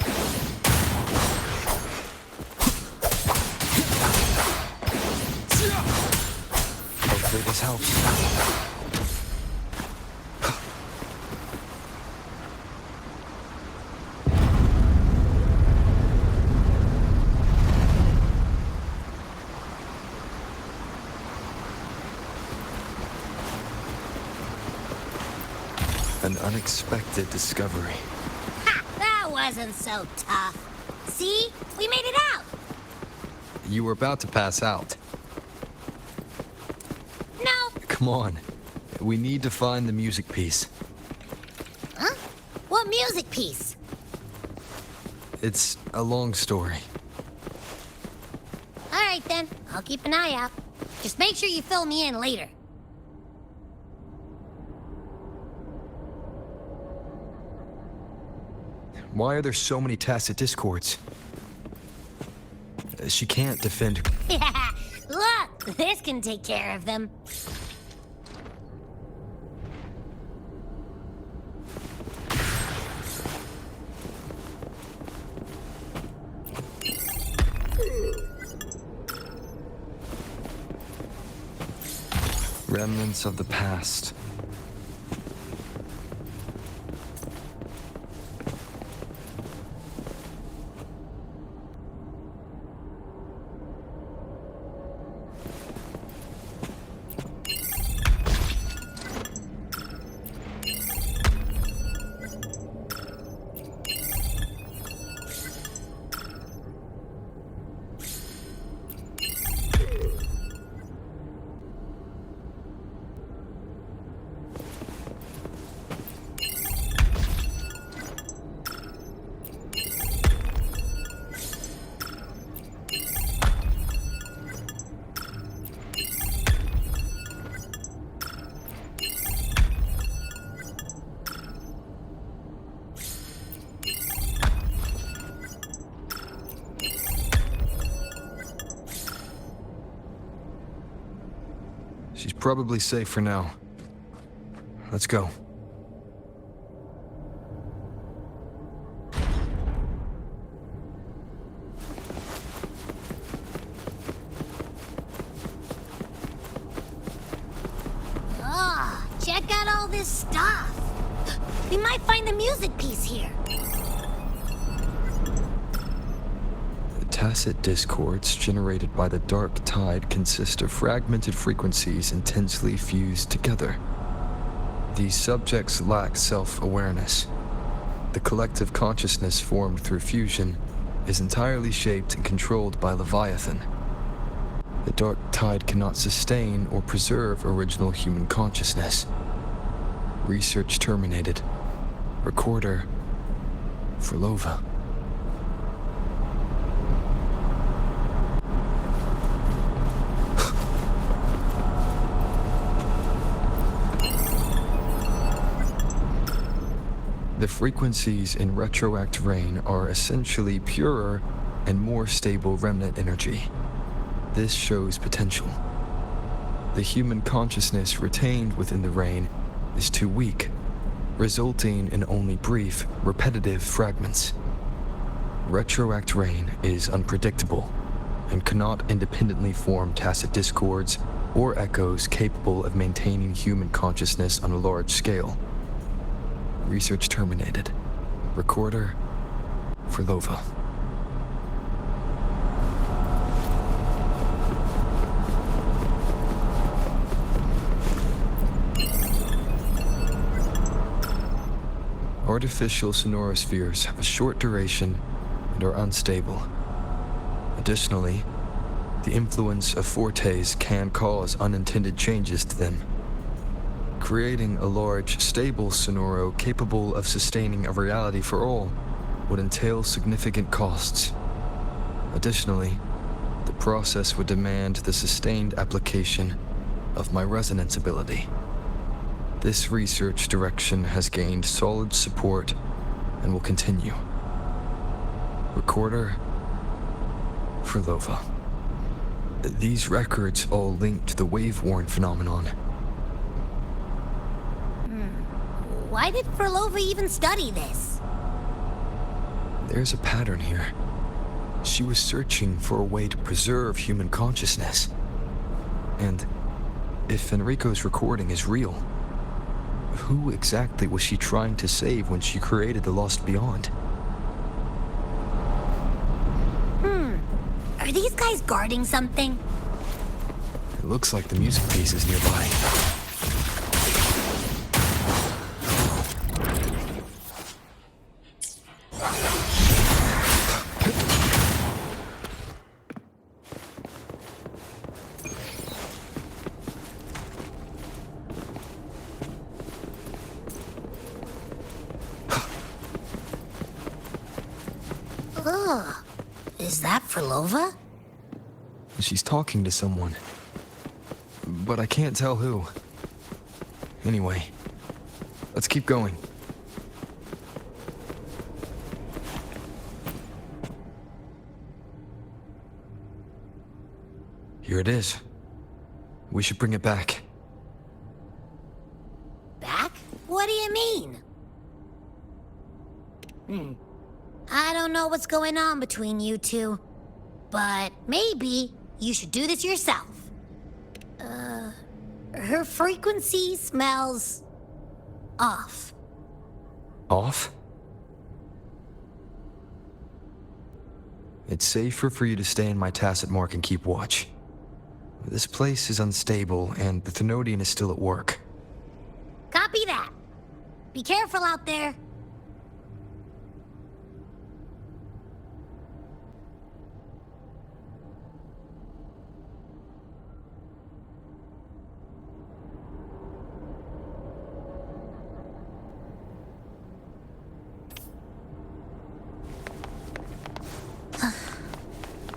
Hopefully this helps. An unexpected discovery. Ha! That wasn't so tough. See? We made it out! You were about to pass out. No! Come on. We need to find the music piece. Huh? What music piece? It's a long story. Alright then, I'll keep an eye out. Just make sure you fill me in later. Why are there so many tacit discords? She can't defend. Yeah, look! This can take care of them. Remnants of the past. She's probably safe for now. Let's go. Oh, check out all this stuff. We might find the music piece here. The tacit discords generated by the dark tide consist of fragmented frequencies intensely fused together. These subjects lack self-awareness. The collective consciousness formed through fusion is entirely shaped and controlled by Leviathan. The dark tide cannot sustain or preserve original human consciousness. Research terminated. Recorder for Lova. The frequencies in retroact rain are essentially purer and more stable remnant energy. This shows potential. The human consciousness retained within the rain is too weak, resulting in only brief, repetitive fragments. Retroact rain is unpredictable and cannot independently form tacit discords or echoes capable of maintaining human consciousness on a large scale. Research terminated. Recorder for Lova. Artificial sonorospheres have a short duration and are unstable. Additionally, the influence of fortes can cause unintended changes to them. Creating a large, stable sonoro capable of sustaining a reality for all would entail significant costs. Additionally, the process would demand the sustained application of my resonance ability. This research direction has gained solid support and will continue. Recorder for Lova. These records all link to the wave-worn phenomenon. Why did Frolova even study this? There's a pattern here. She was searching for a way to preserve human consciousness. And if Enrico's recording is real, who exactly was she trying to save when she created the Lost Beyond? Are these guys guarding something? It looks like the music piece is nearby. Is that Frolova? She's talking to someone. But I can't tell who. Anyway, let's keep going. Here it is. We should bring it back. Back? What do you mean? I don't know what's going on between you two, but maybe you should do this yourself. Her frequency smells off. Off? It's safer for you to stay in my tacit mark and keep watch. This place is unstable, and the Thenodian is still at work. Copy that. Be careful out there.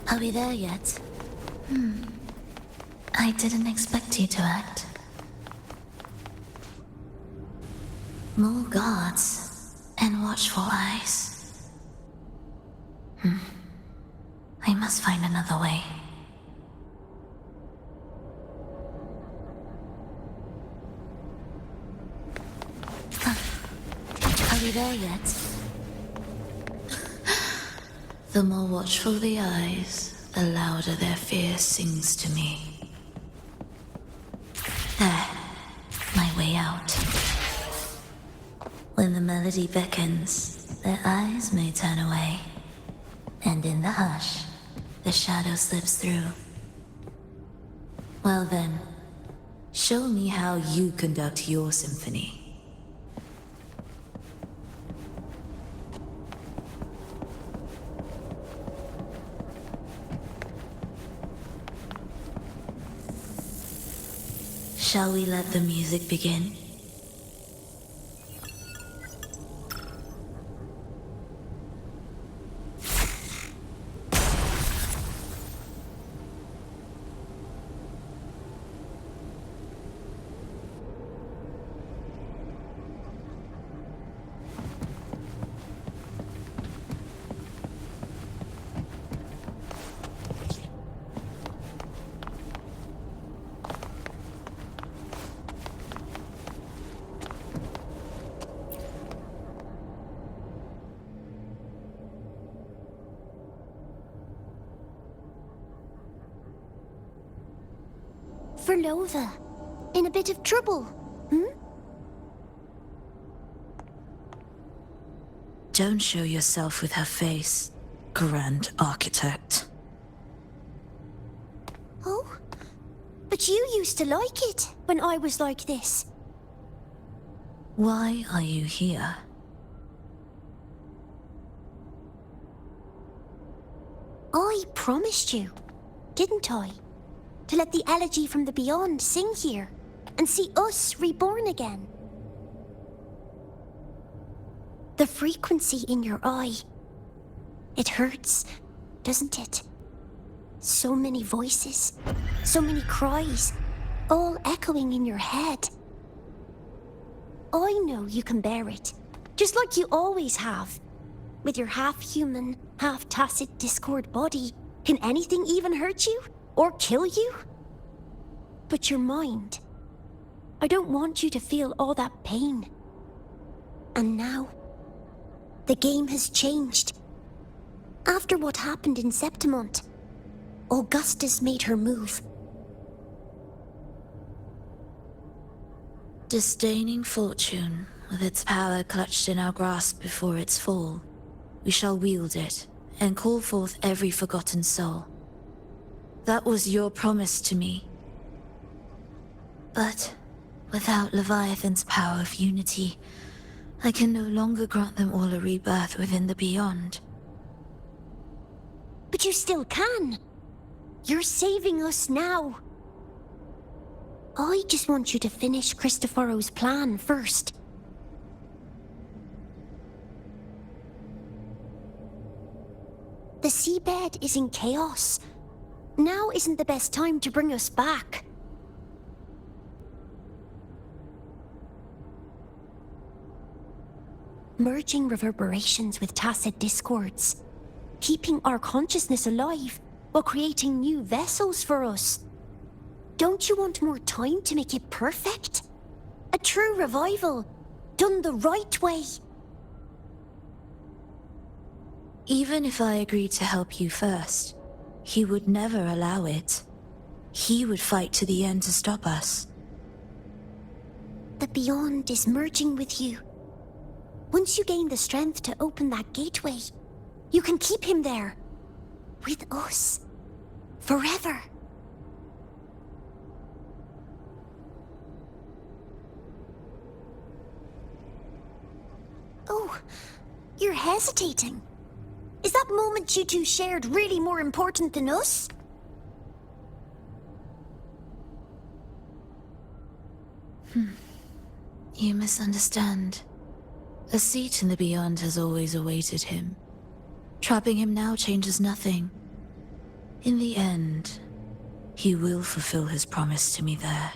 Are we there yet? I didn't expect you to act. More guards and watchful eyes. I must find another way. you there yet? The more watchful the eyes, the louder their fear sings to me. There, my way out. When the melody beckons, their eyes may turn away, and in the hush, the shadow slips through. Well then, show me how you conduct your symphony. Shall we let the music begin? Verlova, in a bit of trouble, Don't show yourself with her face, Grand Architect. Oh? But you used to like it when I was like this. Why are you here? I promised you, didn't I? To let the elegy from the beyond sing here and see us reborn again. The frequency in your eye. It hurts, doesn't it? So many voices, so many cries, all echoing in your head. I know you can bear it, just like you always have. With your half-human, half-tacit Discord body, can anything even hurt you? Or kill you? But your mind, I don't want you to feel all that pain. And now, the game has changed. After what happened in Septimont, Augustus made her move. Disdaining fortune, with its power clutched in our grasp before its fall, we shall wield it and call forth every forgotten soul. That was your promise to me. But without Leviathan's power of unity, I can no longer grant them all a rebirth within the beyond. But you still can. You're saving us now. I just want you to finish Cristoforo's plan first. The seabed is in chaos. Now isn't the best time to bring us back. Merging reverberations with tacit discords. Keeping our consciousness alive while creating new vessels for us. Don't you want more time to make it perfect? A true revival, done the right way. Even if I agreed to help you first, he would never allow it. He would fight to the end to stop us. The beyond is merging with you. Once you gain the strength to open that gateway, you can keep him there. With us. Forever. Oh, you're hesitating. Is that moment you two shared really more important than us? You misunderstand. A seat in the beyond has always awaited him. Trapping him now changes nothing. In the end, he will fulfill his promise to me there.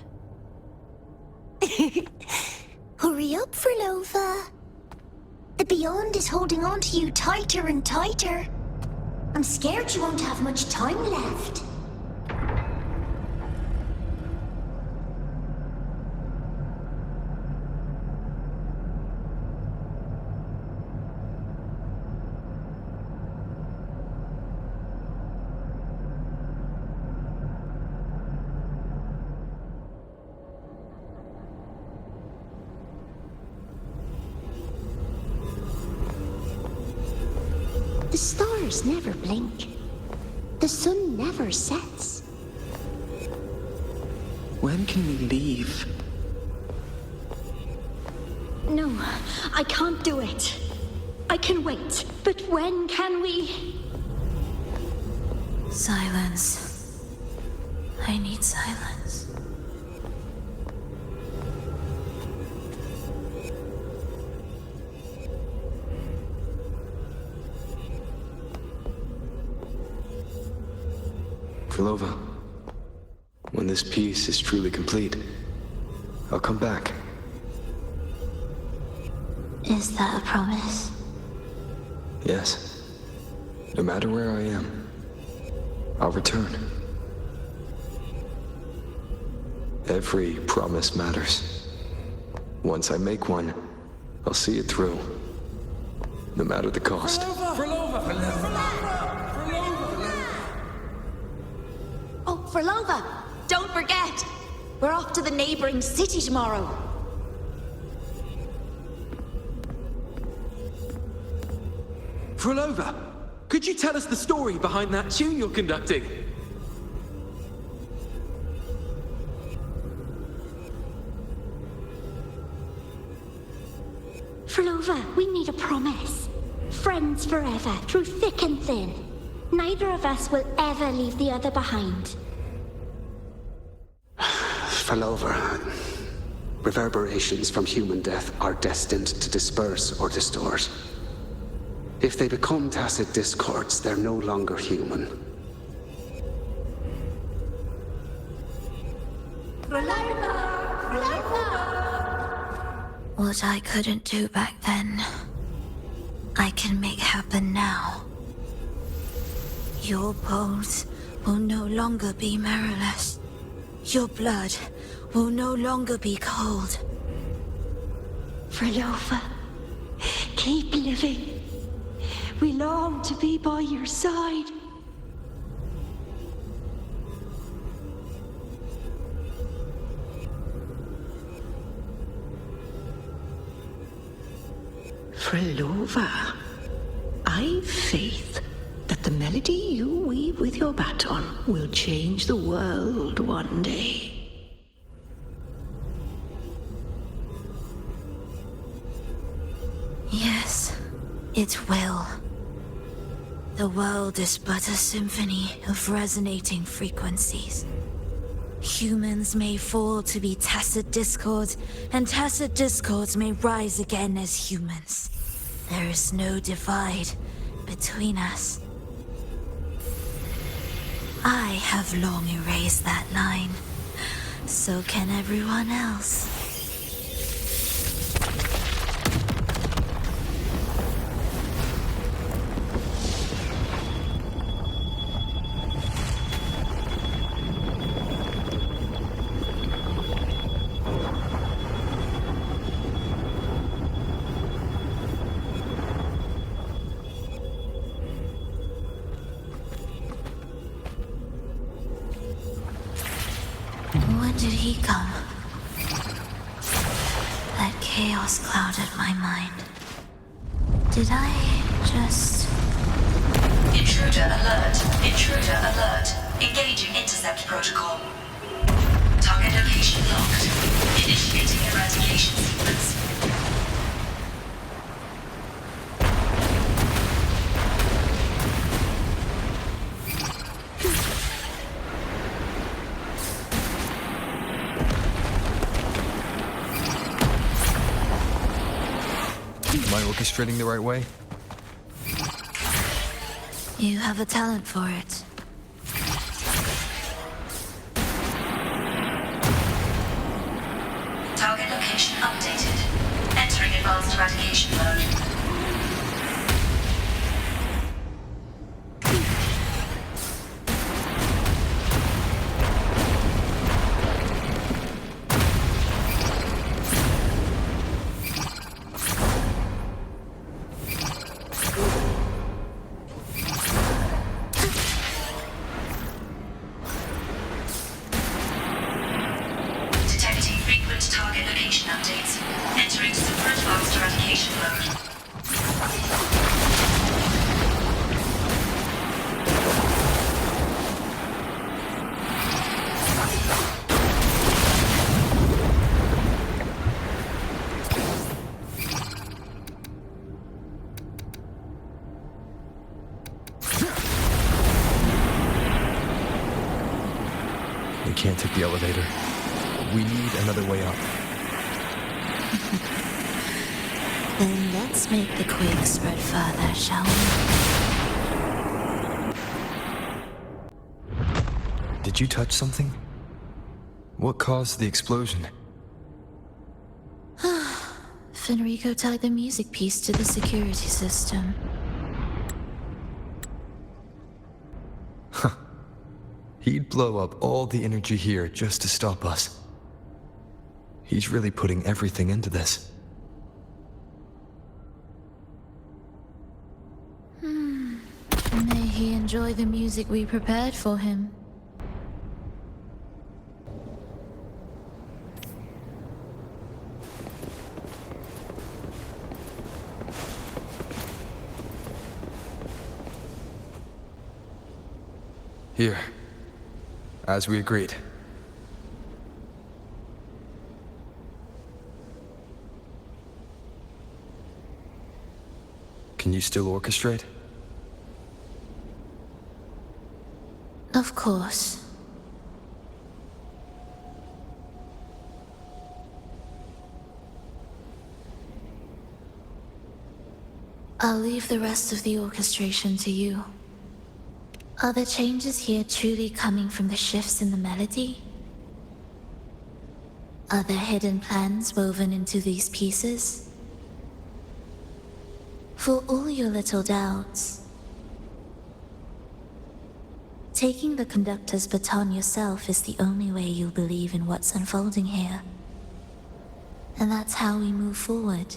Hurry up, Verlova. The beyond is holding on to you tighter and tighter. I'm scared you won't have much time left. stars never blink. The sun never sets. When can we leave? No, I can't do it. I can wait, but when can we? Silence. I need silence. Krylova, when this piece is truly complete, I'll come back. Is that a promise? Yes. No matter where I am, I'll return. Every promise matters. Once I make one, I'll see it through. No matter the cost. Oh, Frolova! Don't forget! We're off to the neighboring city tomorrow. Frolova, could you tell us the story behind that tune you're conducting? Frolova, we need a promise. Friends forever, through thick and thin. Neither of us will ever leave the other behind. Frolova, reverberations from human death are destined to disperse or distort. If they become tacit discords, they're no longer human. What I couldn't do back then, I can make happen now. Your bones will no longer be marrowless. Your blood will no longer be cold. Frolova, keep living. We long to be by your side. Frolova, I've faith that the melody you weave with your baton will change the world one day. Yes, it will. The world is but a symphony of resonating frequencies. Humans may fall to be tacit discords, and tacit discords may rise again as humans. There is no divide between us. I have long erased that line. So can everyone else. When did he come? That chaos clouded my mind. Did I just... Intruder alert. Intruder alert. Engaging intercept protocol. Target location locked. Initiating eradication sequence. Am I orchestrating the right way? You have a talent for it. Target location updated. Entering advanced eradication mode. Detecting frequent target location updates. Entering super advanced eradication mode. We can't take the elevator. We need another way up. Then let's make the quake spread further, shall we? Did you touch something? What caused the explosion? Fenrico tied the music piece to the security system. He'd blow up all the energy here just to stop us. He's really putting everything into this. May he enjoy the music we prepared for him. Here. As we agreed. Can you still orchestrate? Of course. I'll leave the rest of the orchestration to you. Are the changes here truly coming from the shifts in the melody? Are there hidden plans woven into these pieces? For all your little doubts, taking the conductor's baton yourself is the only way you'll believe in what's unfolding here. And that's how we move forward.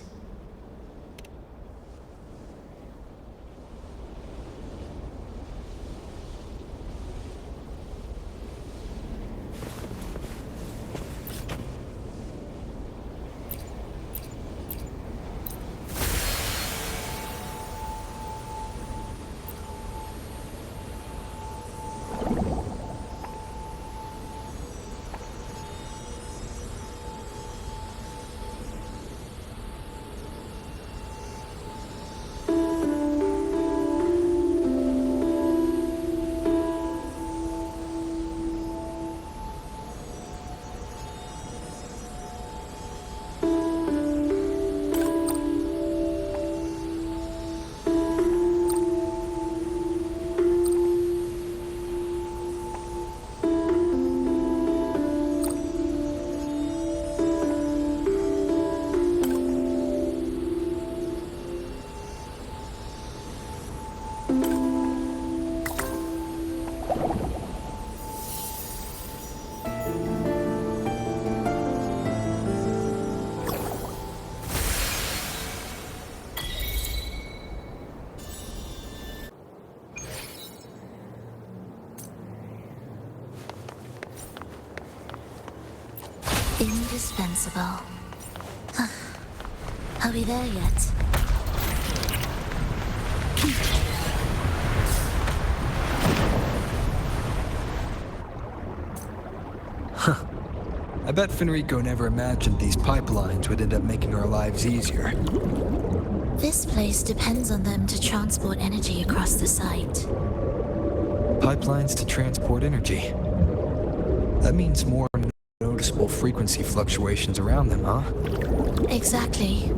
Indispensable. Are we there yet? I bet Fenrico never imagined these pipelines would end up making our lives easier. This place depends on them to transport energy across the site. Pipelines to transport energy. That means more noticeable frequency fluctuations around them, huh? Exactly.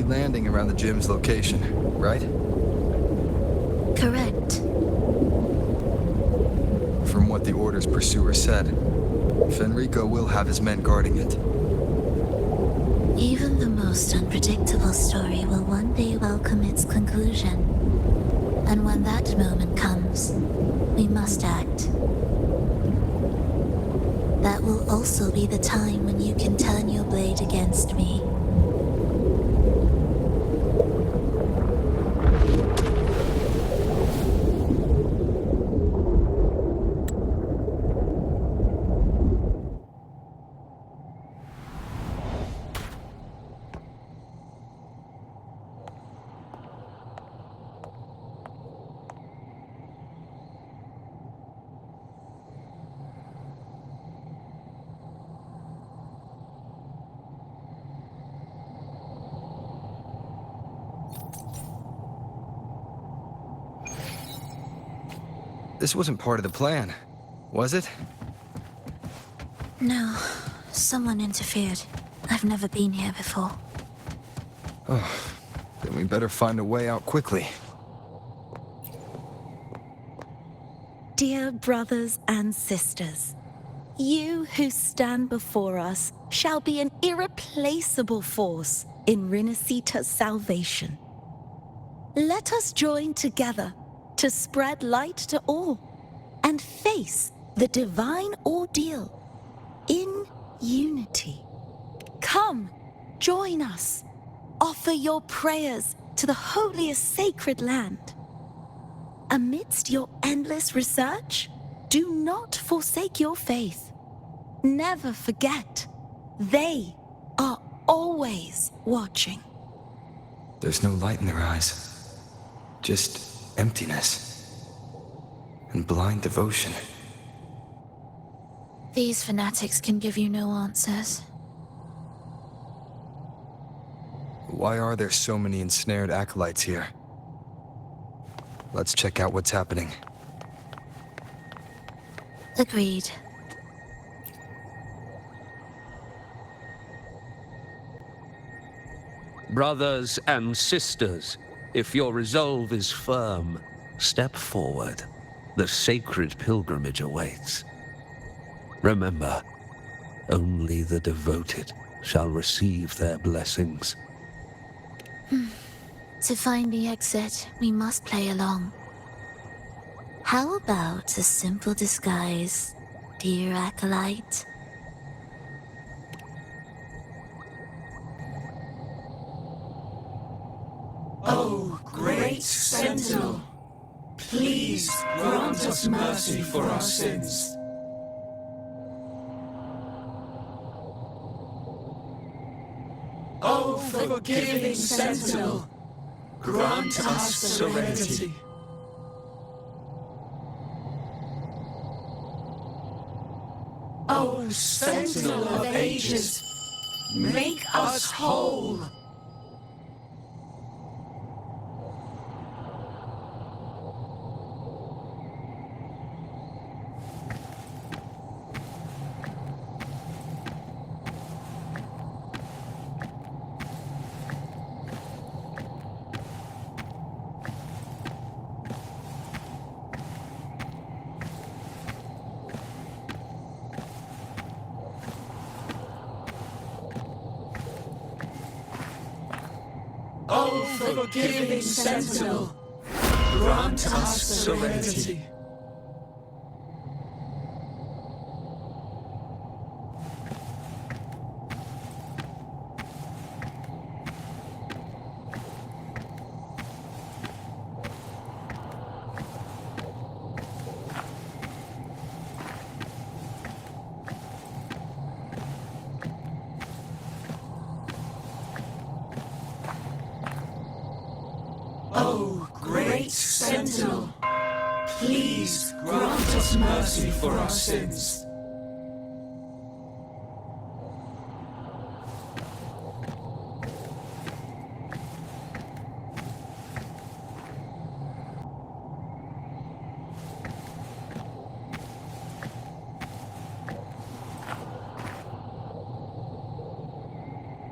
Landing around the gym's location, right? Correct. From what the Order's pursuer said, Fenrico will have his men guarding it. Even the most unpredictable story will one day welcome its conclusion. And when that moment comes, we must act. That will also be the time when you can turn your blade against me. This wasn't part of the plan, was it? No, someone interfered. I've never been here before. Oh, then we better find a way out quickly. Dear brothers and sisters, you who stand before us shall be an irreplaceable force in Rinasita's salvation. Let us join together to spread light to all and face the divine ordeal in unity. Come, join us. Offer your prayers to the holiest sacred land. Amidst your endless research, do not forsake your faith. Never forget, they are always watching. There's no light in their eyes. Just emptiness. And blind devotion. These fanatics can give you no answers. Why are there so many ensnared acolytes here? Let's check out what's happening. Agreed. Brothers and sisters, if your resolve is firm, step forward. The sacred pilgrimage awaits. Remember, only the devoted shall receive their blessings. To find the exit, we must play along. How about a simple disguise, dear acolyte? Oh, great Sentinel, please grant us mercy for our sins. Oh, forgiving Sentinel, grant us serenity. Oh, Sentinel of ages, make us whole. Oh, forgiving Sentinel, grant us serenity. Oh, great Sentinel, please grant us mercy for our sins.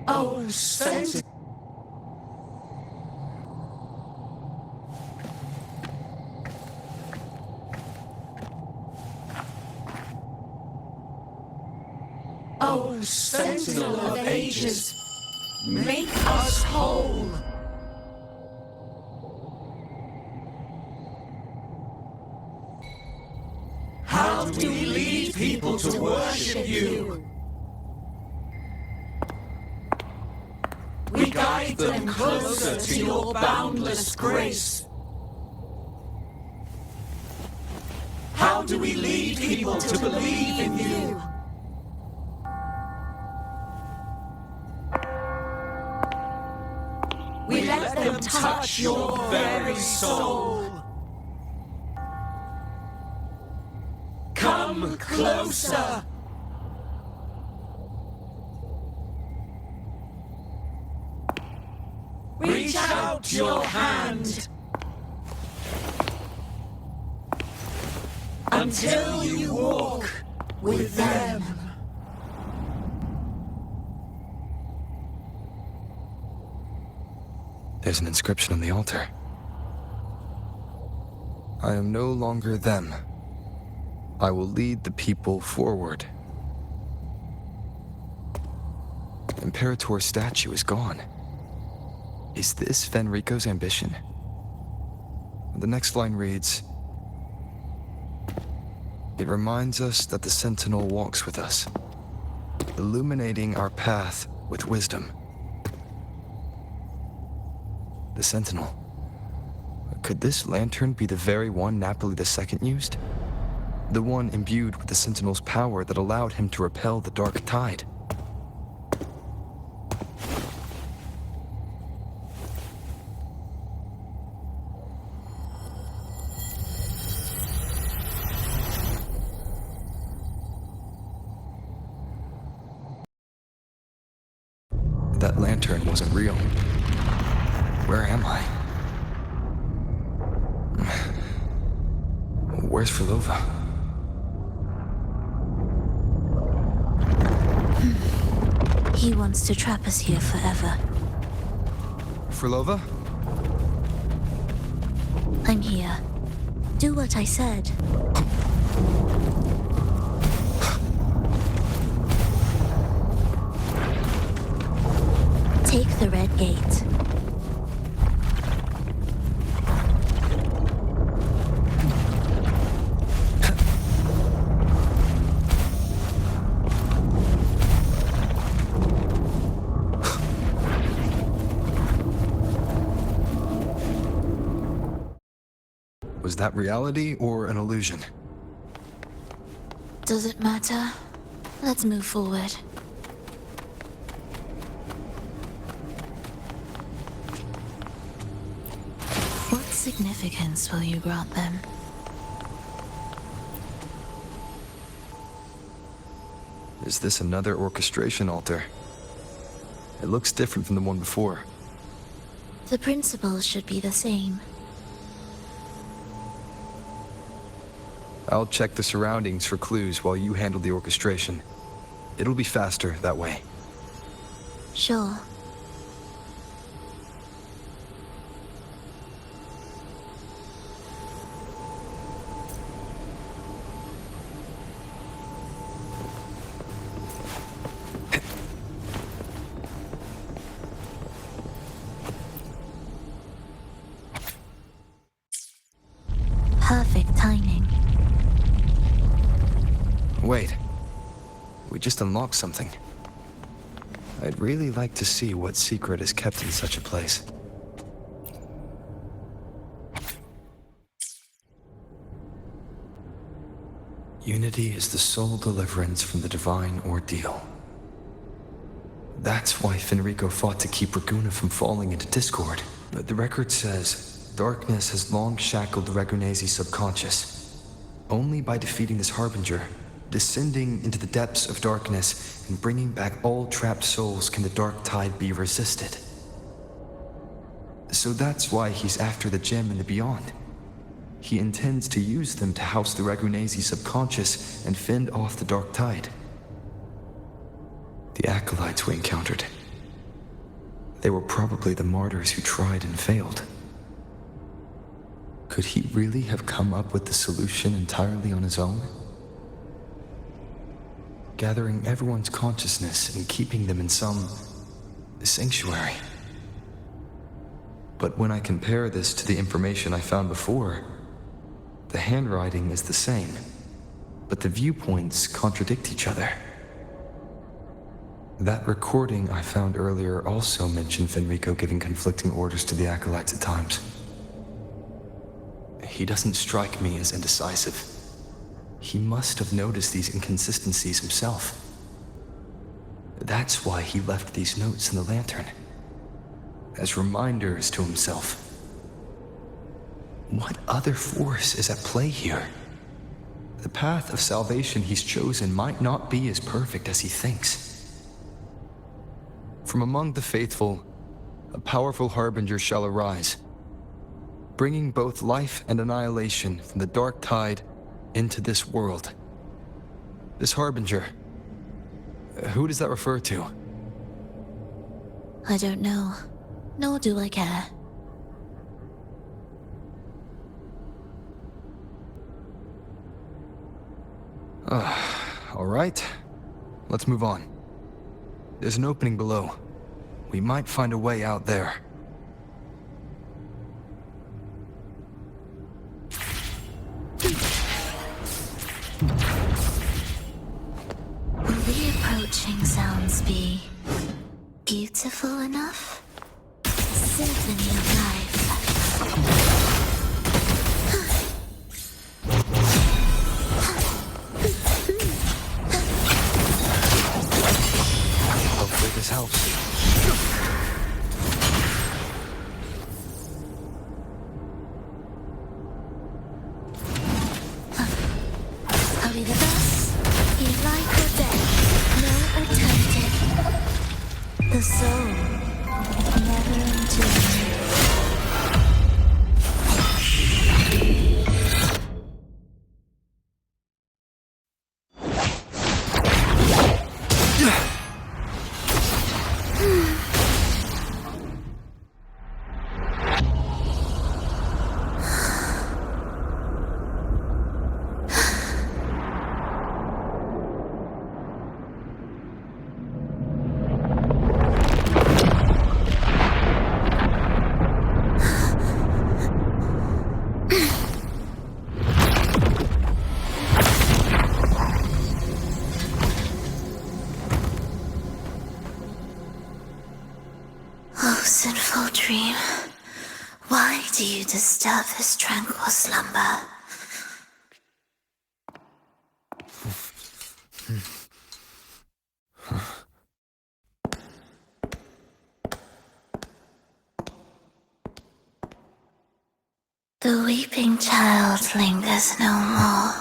Oh, Sentinel. Oh, Sentinel of ages, make us whole. How do we lead people to worship you? We guide them closer to your boundless grace. How do we lead people to believe in you? We let them touch your very soul. Come closer. Reach out your hand. until you walk with them. There's an inscription on the altar. I am no longer them. I will lead the people forward. Imperator's statue is gone. Is this Fenrico's ambition? The next line reads, "It reminds us that the Sentinel walks with us, illuminating our path with wisdom." The Sentinel. Could this lantern be the very one Napoli II used? The one imbued with the Sentinel's power that allowed him to repel the dark tide? That lantern wasn't real. Where am I? Where's Frolova? He wants to trap us here forever. Frolova? I'm here. Do what I said. Take the red gate. Was that reality or an illusion? Does it matter? Let's move forward. What significance will you grant them? Is this another orchestration altar? It looks different from the one before. The principles should be the same. I'll check the surroundings for clues while you handle the orchestration. It'll be faster that way. Sure. Perfect timing. Wait. We just unlocked something. I'd really like to see what secret is kept in such a place. Unity is the sole deliverance from the divine ordeal. That's why Fenrico fought to keep Raguna from falling into discord. But the record says, darkness has long shackled Ragunese's subconscious. Only by defeating this harbinger, descending into the depths of darkness, and bringing back all trapped souls can the dark tide be resisted. So that's why he's after the gem in the beyond. He intends to use them to house the Ragunese subconscious and fend off the dark tide. The acolytes we encountered. They were probably the martyrs who tried and failed. Could he really have come up with the solution entirely on his own? Gathering everyone's consciousness and keeping them in some sanctuary. But when I compare this to the information I found before, the handwriting is the same, but the viewpoints contradict each other. That recording I found earlier also mentioned Fenrico giving conflicting orders to the acolytes at times. He doesn't strike me as indecisive. He must have noticed these inconsistencies himself. That's why he left these notes in the lantern, as reminders to himself. What other force is at play here? The path of salvation he's chosen might not be as perfect as he thinks. From among the faithful, a powerful harbinger shall arise, bringing both life and annihilation from the dark tide into this world. This harbinger. Who does that refer to? I don't know. Nor do I care. All right. Let's move on. There's an opening below. We might find a way out there. Will the approaching sounds be beautiful enough? A symphony of life. Hopefully this helps. I'll be the best in life or death. No alternative. The soul never entombed. Oh, sinful dream. Why do you disturb this tranquil slumber? The weeping child lingers no more.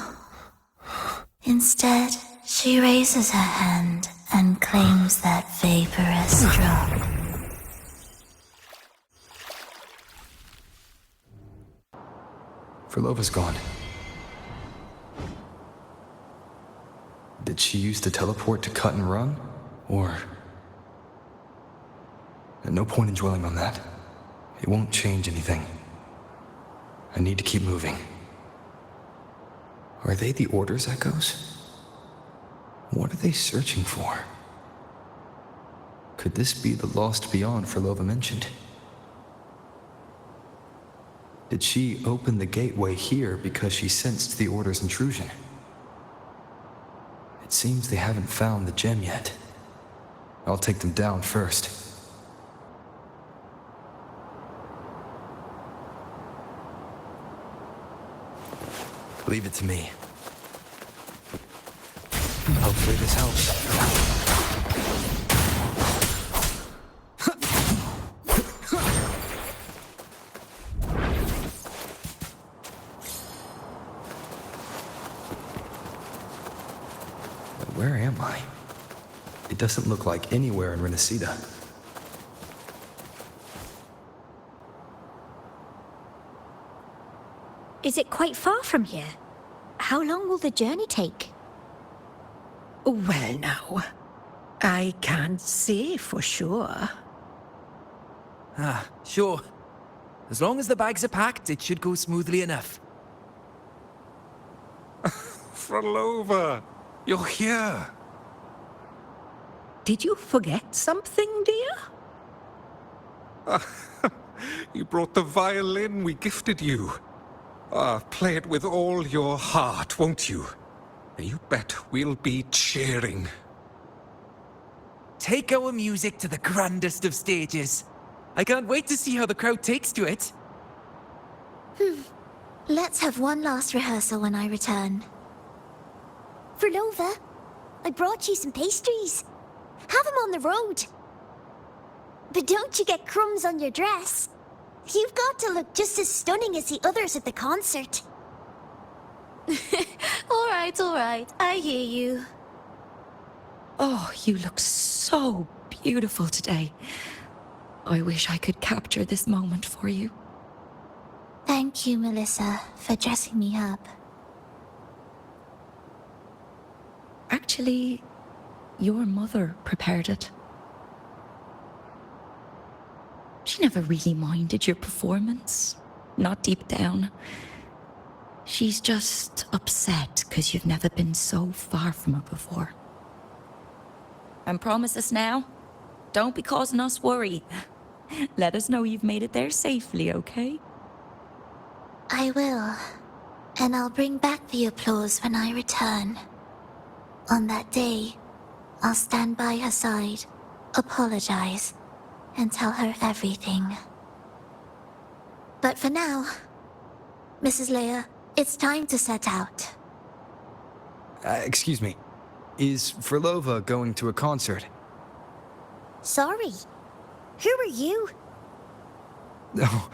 Instead, she raises her hand and claims that vaporous drop. Verlova's gone. Did she use the teleport to cut and run? Or... No point in dwelling on that. It won't change anything. I need to keep moving. Are they the Order's echoes? What are they searching for? Could this be the lost beyond Verlova mentioned? Did she open the gateway here because she sensed the Order's intrusion? It seems they haven't found the gem yet. I'll take them down first. Leave it to me. Hopefully this helps. Where am I? It doesn't look like anywhere in Renacida. Is it quite far from here? How long will the journey take? Well, now, I can't say for sure. Sure. As long as the bags are packed, it should go smoothly enough. Verlova, you're here. Did you forget something, dear? You brought the violin we gifted you. Play it with all your heart, won't you? You bet we'll be cheering. Take our music to the grandest of stages. I can't wait to see how the crowd takes to it. Let's have one last rehearsal when I return. Verlova, I brought you some pastries. Have them on the road. But don't you get crumbs on your dress. You've got to look just as stunning as the others at the concert. All right. I hear you. Oh, you look so beautiful today. I wish I could capture this moment for you. Thank you, Melissa, for dressing me up. Actually, your mother prepared it. She never really minded your performance, not deep down. She's just upset because you've never been so far from her before. And promise us now, don't be causing us worry. Let us know you've made it there safely, okay? I will. And I'll bring back the applause when I return. On that day, I'll stand by her side, apologize, and tell her everything. But for now, Mrs. Leia, it's time to set out. Excuse me. Is Frolova going to a concert? Sorry. Who are you? Oh,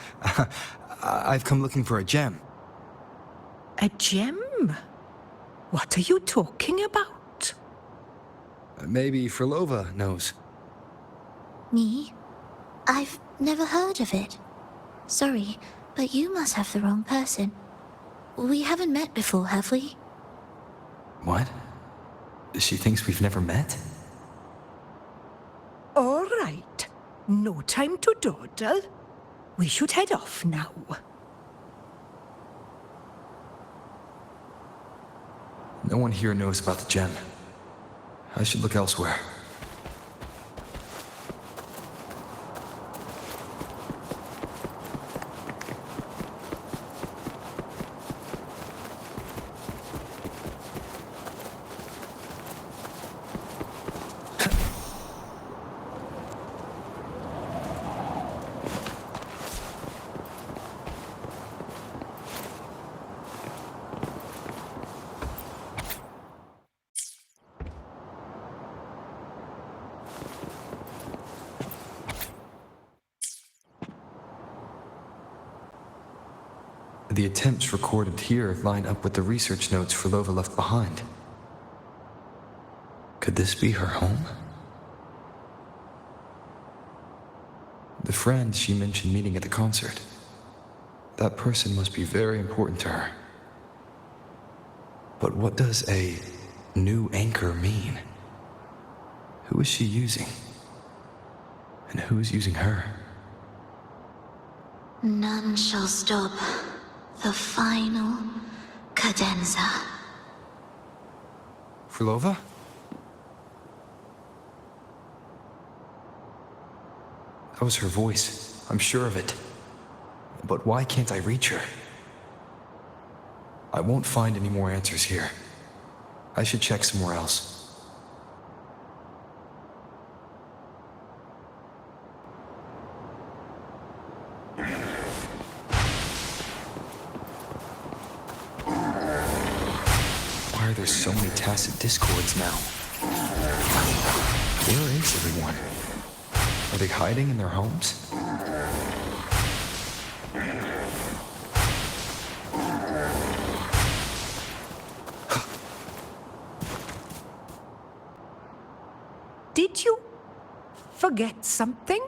I've come looking for a gem. A gem? What are you talking about? Maybe Frolova knows. Me? I've never heard of it. Sorry, but you must have the wrong person. We haven't met before, have we? What? She thinks we've never met? All right. No time to dawdle. We should head off now. No one here knows about the gem. I should look elsewhere. The attempts recorded here line up with the research notes Frolova left behind. Could this be her home? The friend she mentioned meeting at the concert. That person must be very important to her. But what does a new anchor mean? Who is she using? And who is using her? None shall stop the final cadenza. Frolova? That was her voice. I'm sure of it. But why can't I reach her? I won't find any more answers here. I should check somewhere else. Why are there so many tacit discords now? Where is everyone? Are they hiding in their homes? Did you forget something?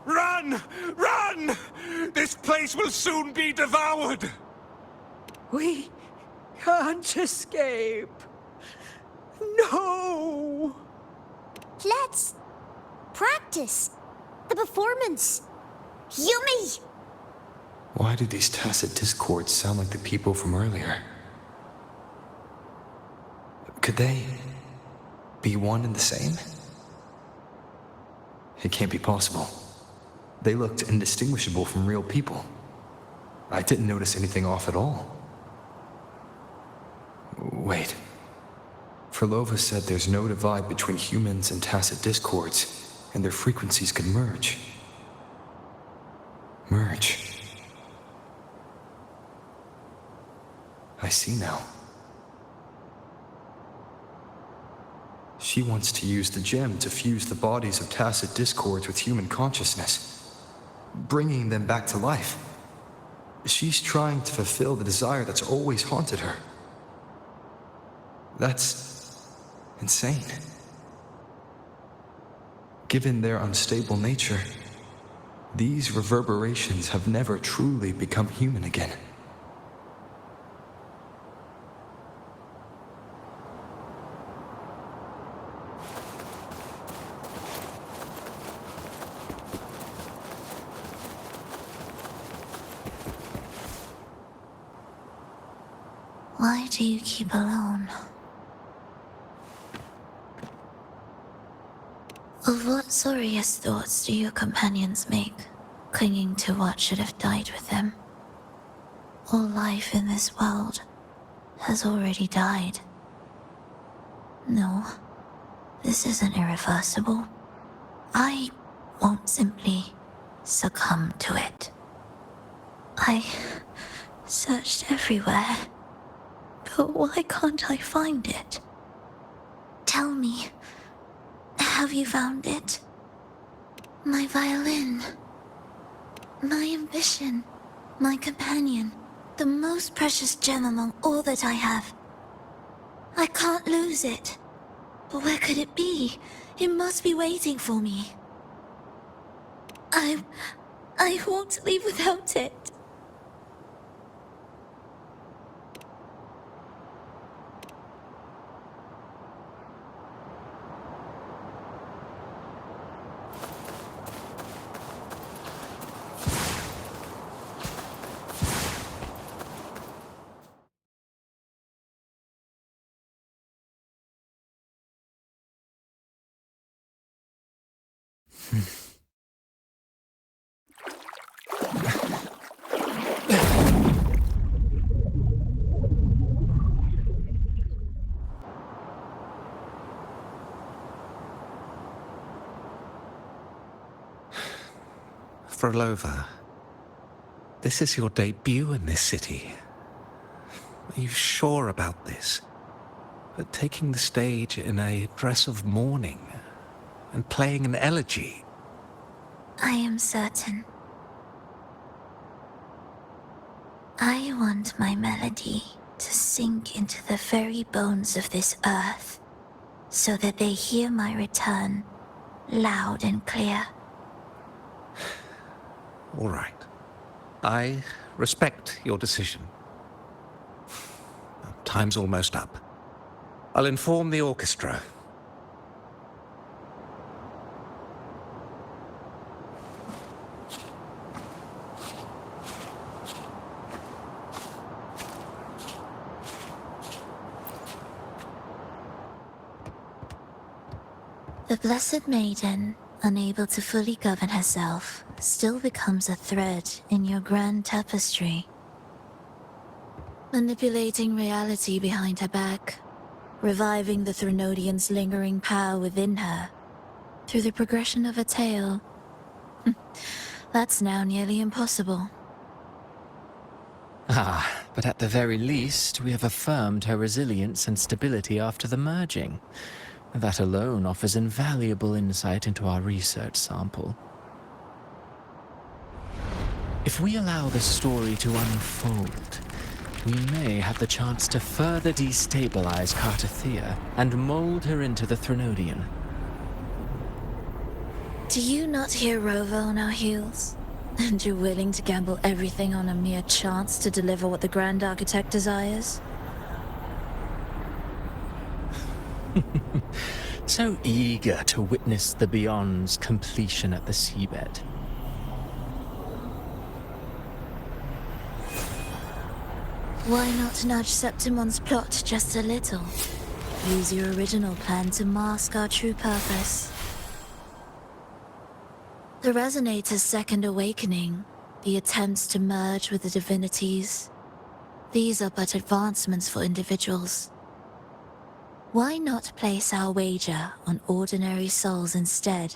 Run! Run! This place will soon be devoured! We can't escape. No! Let's practice the performance. Yummy! Why do these tacit discords sound like the people from earlier? Could they be one and the same? It can't be possible. They looked indistinguishable from real people. I didn't notice anything off at all. Wait. Frolova said there's no divide between humans and tacit discords, and their frequencies could merge. Merge. I see now. She wants to use the gem to fuse the bodies of tacit discords with human consciousness, bringing them back to life. She's trying to fulfill the desire that's always haunted her. That's insane. Given their unstable nature, these reverberations have never truly become human again. Why do you keep alone? Of what sorriest thoughts do your companions make, clinging to what should have died with them? All life in this world has already died. No, this isn't irreversible. I won't simply succumb to it. I searched everywhere, but why can't I find it? Tell me, have you found it? My violin. My ambition. My companion. The most precious gem among all that I have. I can't lose it. But where could it be? It must be waiting for me. I won't leave without it. Frolova, this is your debut in this city. Are you sure about this? But taking the stage in a dress of mourning and playing an elegy? I am certain. I want my melody to sink into the very bones of this earth, so that they hear my return loud and clear. All right. I respect your decision. Time's almost up. I'll inform the orchestra. The Blessed Maiden, unable to fully govern herself, still becomes a thread in your grand tapestry. Manipulating reality behind her back, reviving the Threnodian's lingering power within her, through the progression of a tale. That's now nearly impossible. Ah, but at the very least, we have affirmed her resilience and stability after the merging. That alone offers invaluable insight into our research sample. If we allow the story to unfold, we may have the chance to further destabilize Cartathea and mold her into the Threnodian. Do you not hear Rover on our heels? And you're willing to gamble everything on a mere chance to deliver what the Grand Architect desires? So eager to witness the Beyond's completion at the seabed. Why not nudge Septimon's plot just a little? Use your original plan to mask our true purpose. The Resonator's second awakening, the attempts to merge with the divinities, these are but advancements for individuals. Why not place our wager on ordinary souls instead?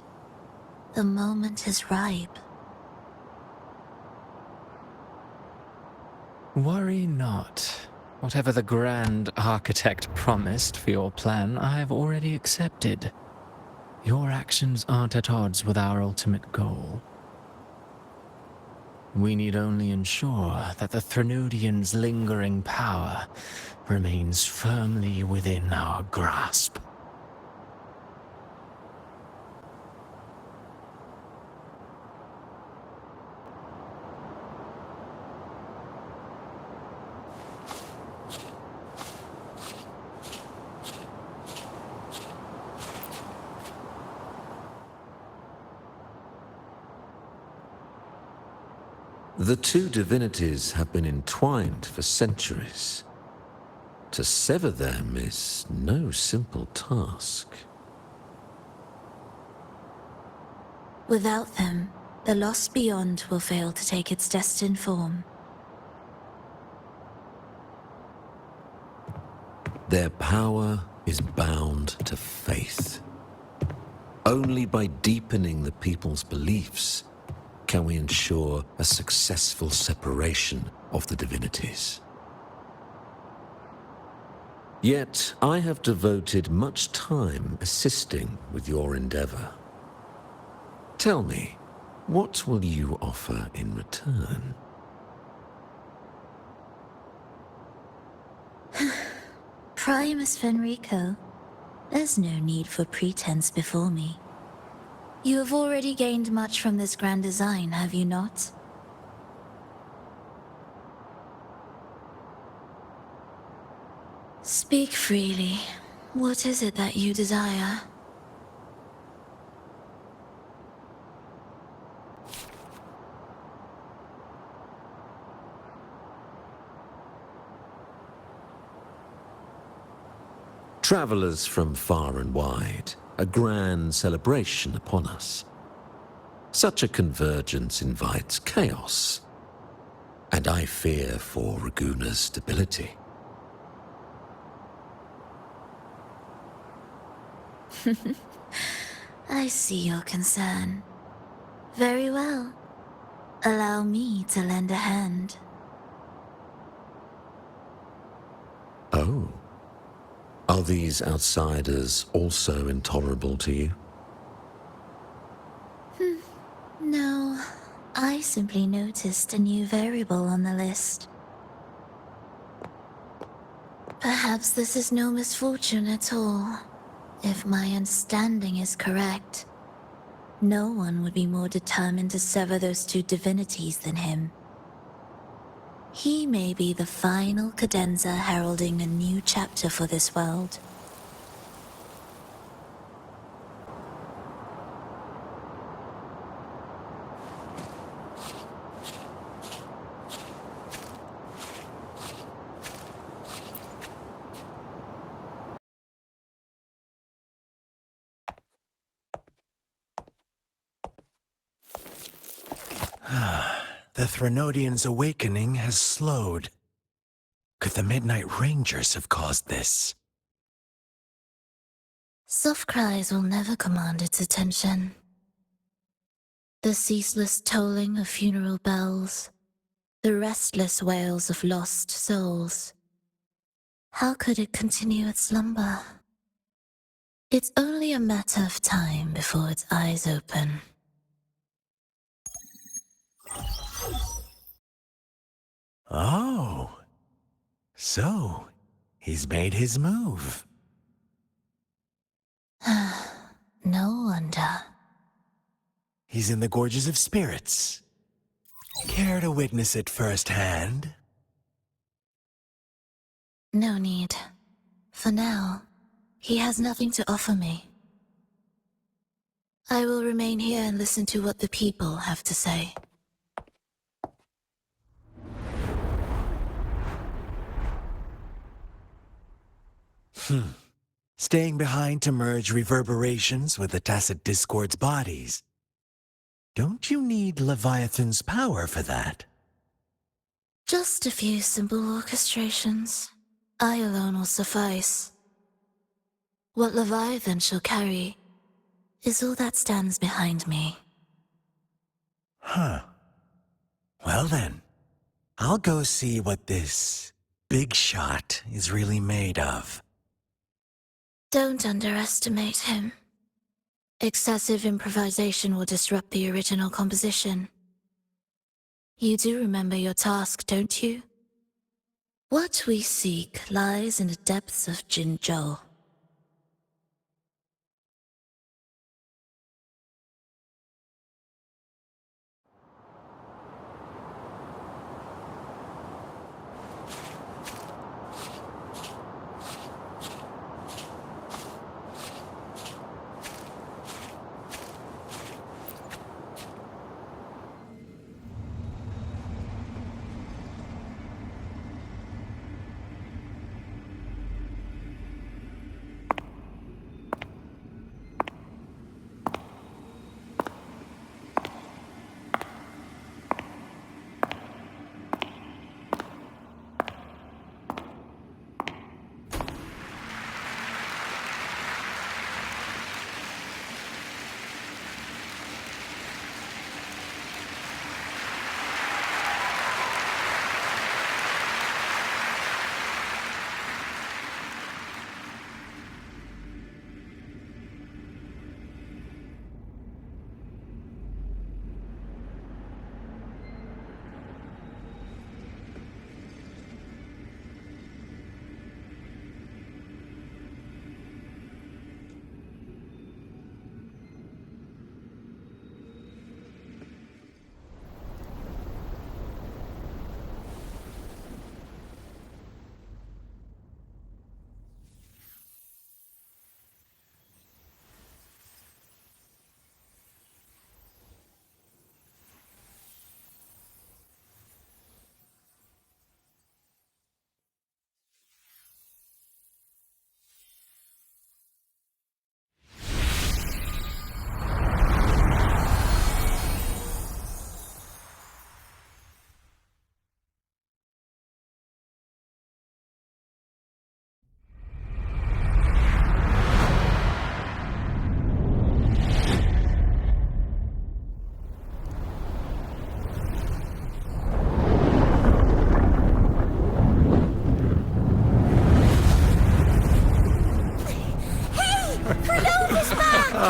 The moment is ripe. Worry not. Whatever the Grand Architect promised for your plan, I have already accepted. Your actions aren't at odds with our ultimate goal. We need only ensure that the Threnodian's lingering power remains firmly within our grasp. The two divinities have been entwined for centuries. To sever them is no simple task. Without them, the lost beyond will fail to take its destined form. Their power is bound to faith. Only by deepening the people's beliefs can we ensure a successful separation of the divinities. Yet I have devoted much time assisting with your endeavor. Tell me, what will you offer in return? Primus Fenrico, there's no need for pretense before me. You have already gained much from this grand design, have you not? Speak freely. What is it that you desire? Travelers from far and wide, a grand celebration upon us. Such a convergence invites chaos, and I fear for Raguna's stability. I see your concern. Very well. Allow me to lend a hand. Oh. Are these outsiders also intolerable to you? No, I simply noticed a new variable on the list. Perhaps this is no misfortune at all. If my understanding is correct, no one would be more determined to sever those two divinities than him. He may be the final cadenza heralding a new chapter for this world. The Threnodian's awakening has slowed. Could the Midnight Rangers have caused this? Soft cries will never command its attention. The ceaseless tolling of funeral bells, the restless wails of lost souls. How could it continue its slumber? It's only a matter of time before its eyes open. Oh. So, he's made his move. No wonder. He's in the Gorges of Spirits. Care to witness it firsthand? No need. For now, he has nothing to offer me. I will remain here and listen to what the people have to say. Staying behind to merge reverberations with the Tacit Discord's bodies. Don't you need Leviathan's power for that? Just a few simple orchestrations. I alone will suffice. What Leviathan shall carry is all that stands behind me. Huh. Well then, I'll go see what this big shot is really made of. Don't underestimate him. Excessive improvisation will disrupt the original composition. You do remember your task, don't you? What we seek lies in the depths of Jinzhou.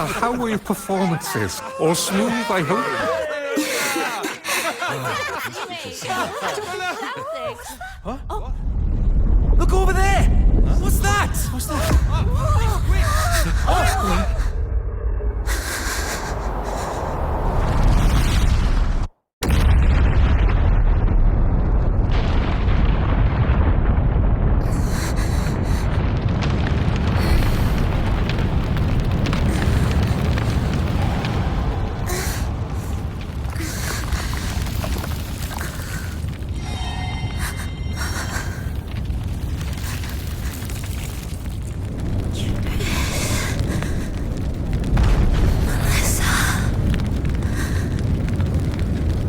Leia, how were your performances? All smooth, I hope? Huh? Look over there! What's that? What's that?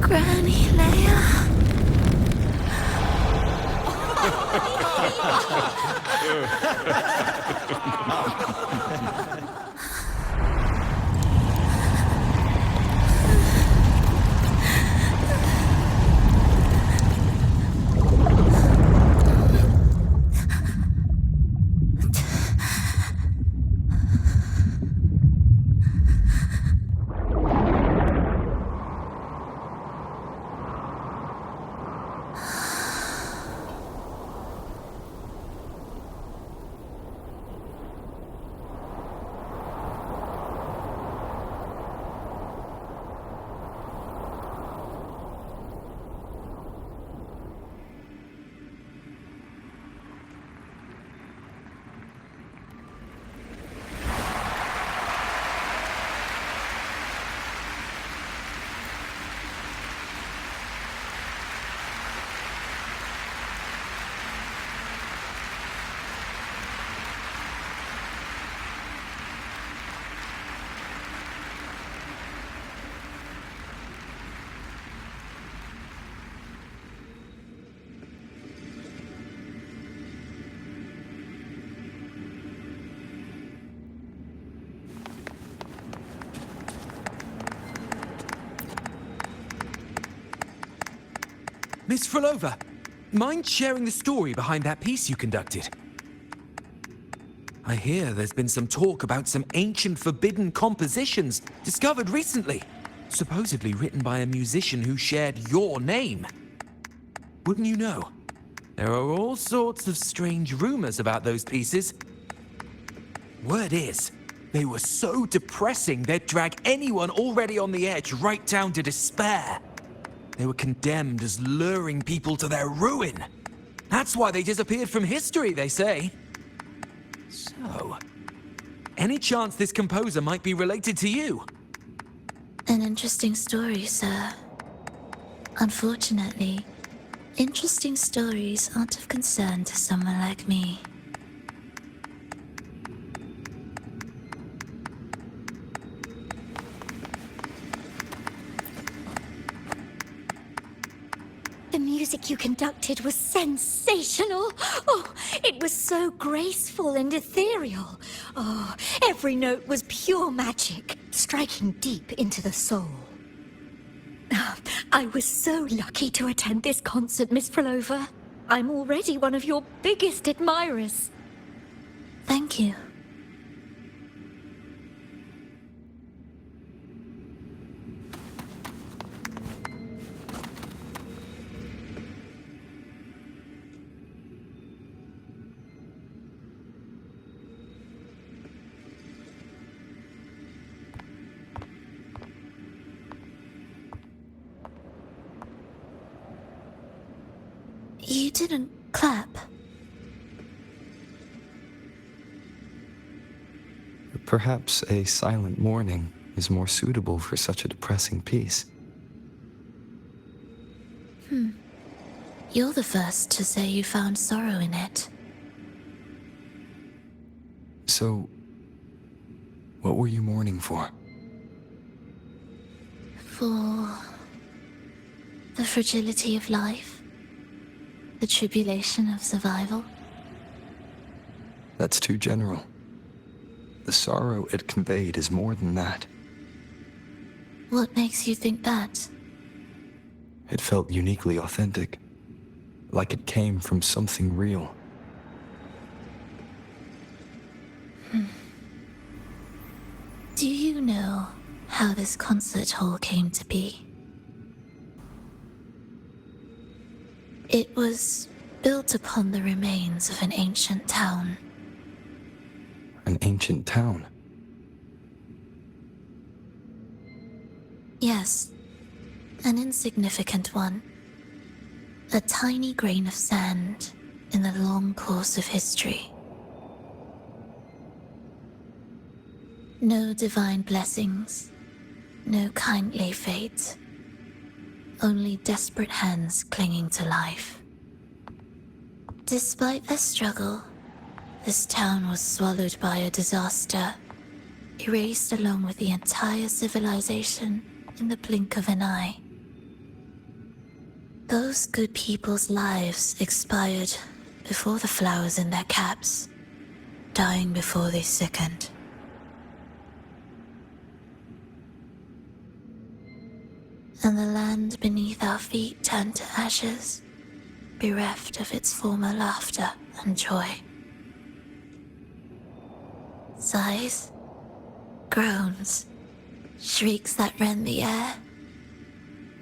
Granny Leia. Miss Frolova, mind sharing the story behind that piece you conducted? I hear there's been some talk about some ancient forbidden compositions discovered recently, supposedly written by a musician who shared your name. Wouldn't you know? There are all sorts of strange rumors about those pieces. Word is, they were so depressing they'd drag anyone already on the edge right down to despair. They were condemned as luring people to their ruin. That's why they disappeared from history, they say. So, any chance this composer might be related to you? An interesting story, sir. Unfortunately, interesting stories aren't of concern to someone like me. The music you conducted was sensational. Oh, it was so graceful and ethereal. Oh, every note was pure magic, striking deep into the soul. I was so lucky to attend this concert, Miss Frolova. I'm already one of your biggest admirers. Thank you. You didn't clap. Perhaps a silent mourning is more suitable for such a depressing piece. You're the first to say you found sorrow in it. So, what were you mourning for? For the fragility of life, the tribulation of survival. That's too general. The sorrow it conveyed is more than that. What makes you think that? It felt uniquely authentic, like it came from something real. Do you know how this concert hall came to be? It was built upon the remains of an ancient town. An ancient town? Yes, an insignificant one. A tiny grain of sand in the long course of history. No divine blessings, no kindly fate. Only desperate hands clinging to life. Despite their struggle, this town was swallowed by a disaster, erased along with the entire civilization in the blink of an eye. Those good people's lives expired before the flowers in their caps, dying before they sickened. And the land beneath our feet turned to ashes, bereft of its former laughter and joy. Sighs, groans, shrieks that rend the air.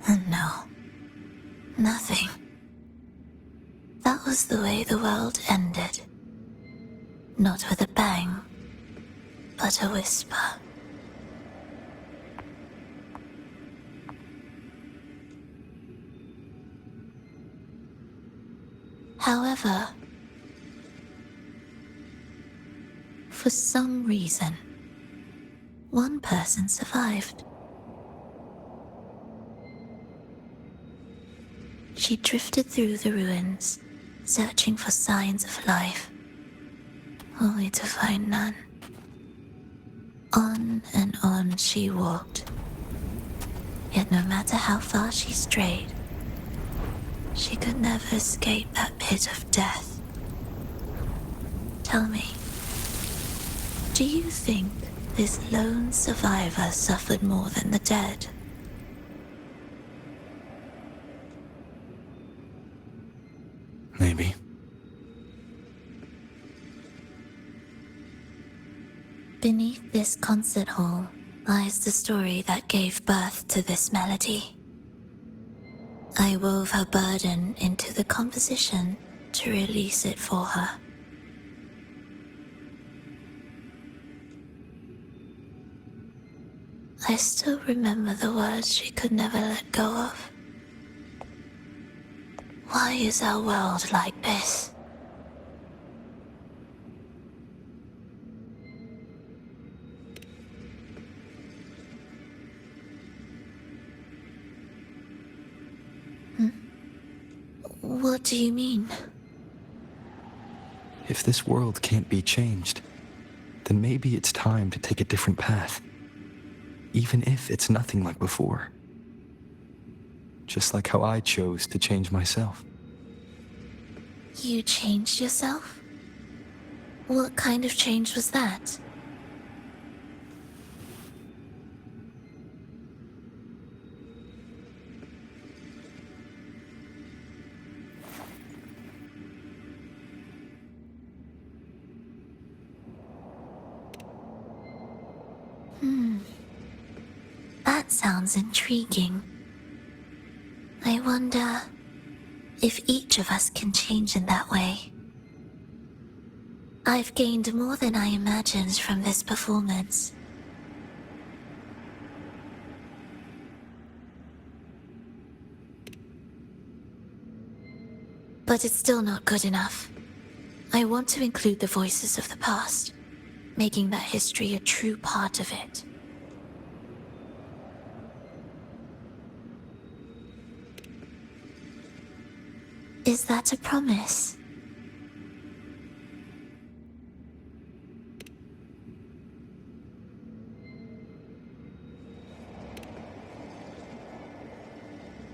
And no, nothing. That was the way the world ended. Not with a bang, but a whisper. However, for some reason, one person survived. She drifted through the ruins, searching for signs of life, only to find none. On and on she walked, yet no matter how far she strayed, she could never escape that pit of death. Tell me, do you think this lone survivor suffered more than the dead? Maybe. Beneath this concert hall lies the story that gave birth to this melody. I wove her burden into the composition to release it for her. I still remember the words she could never let go of. Why is our world like this? What do you mean? If this world can't be changed, then maybe it's time to take a different path. Even if it's nothing like before. Just like how I chose to change myself. You changed yourself? What kind of change was that? That sounds intriguing. I wonder if each of us can change in that way. I've gained more than I imagined from this performance. But it's still not good enough. I want to include the voices of the past, making that history a true part of it. Is that a promise?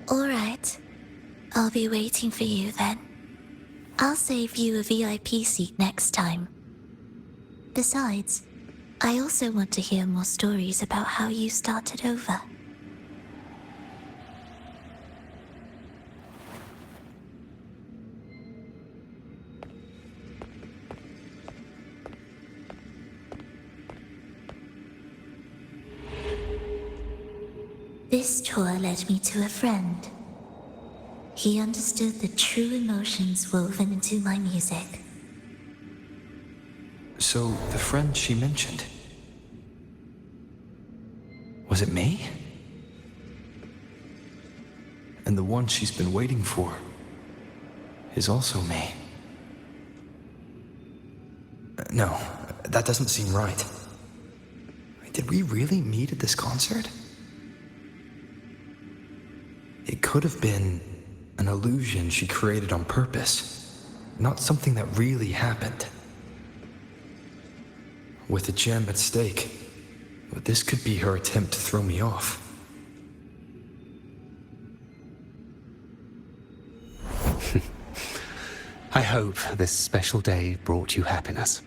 All right. I'll be waiting for you then. I'll save you a VIP seat next time. Besides, I also want to hear more stories about how you started over. This tour led me to a friend. He understood the true emotions woven into my music. So, the friend she mentioned, was it me? And the one she's been waiting for is also me. No, that doesn't seem right. Did we really meet at this concert? It could have been an illusion she created on purpose, not something that really happened. With a gem at stake, this could be her attempt to throw me off. I hope this special day brought you happiness.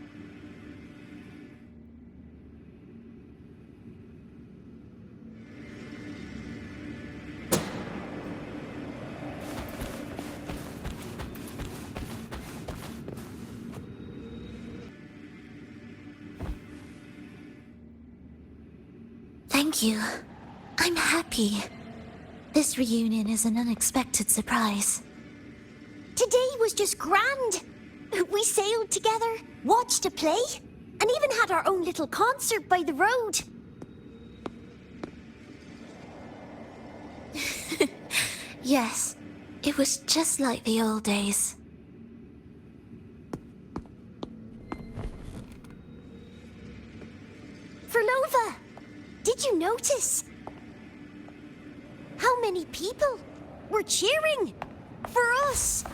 Thank you. I'm happy. This reunion is an unexpected surprise. Today was just grand. We sailed together, watched a play, and even had our own little concert by the road. Yes, it was just like the old days. Verlova, did you notice? How many people were cheering for us?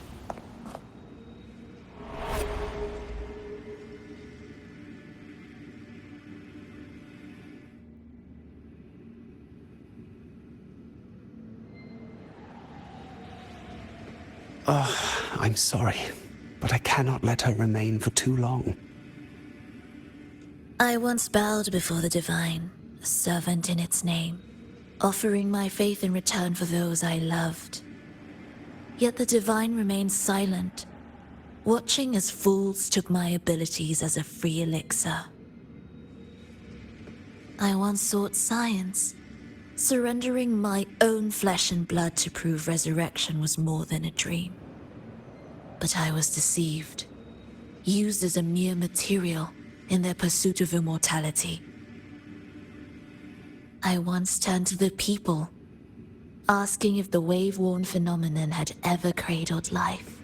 I'm sorry, but I cannot let her remain for too long. I once bowed before the divine, a servant in its name, offering my faith in return for those I loved. Yet the divine remained silent, watching as fools took my abilities as a free elixir. I once sought science, surrendering my own flesh and blood to prove resurrection was more than a dream. But I was deceived, used as a mere material in their pursuit of immortality. I once turned to the people, asking if the wave-worn phenomenon had ever cradled life.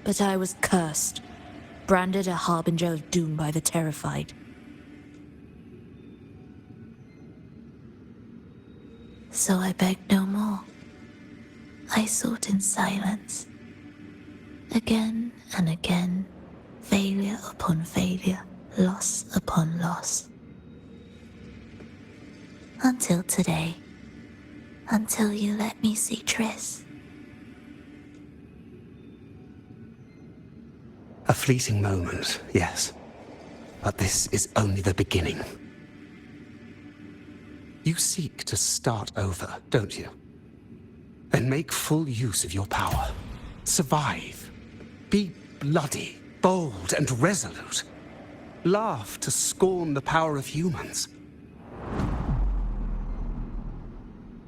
But I was cursed, branded a harbinger of doom by the terrified. So I begged no more. I sought in silence. Again and again, failure upon failure, loss upon loss. Until today. Until you let me see Triss. A fleeting moment, yes. But this is only the beginning. You seek to start over, don't you? Then make full use of your power. Survive. Be bloody, bold, and resolute. Laugh to scorn the power of humans.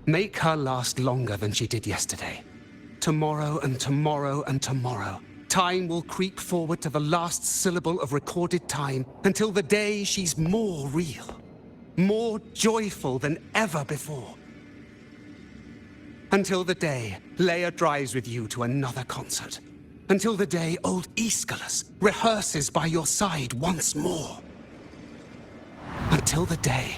Make her last longer than she did yesterday. Tomorrow and tomorrow and tomorrow. Time will creep forward to the last syllable of recorded time until the day she's more real. More joyful than ever before. Until the day Leia drives with you to another concert. Until the day old Aeschylus rehearses by your side once more. Until the day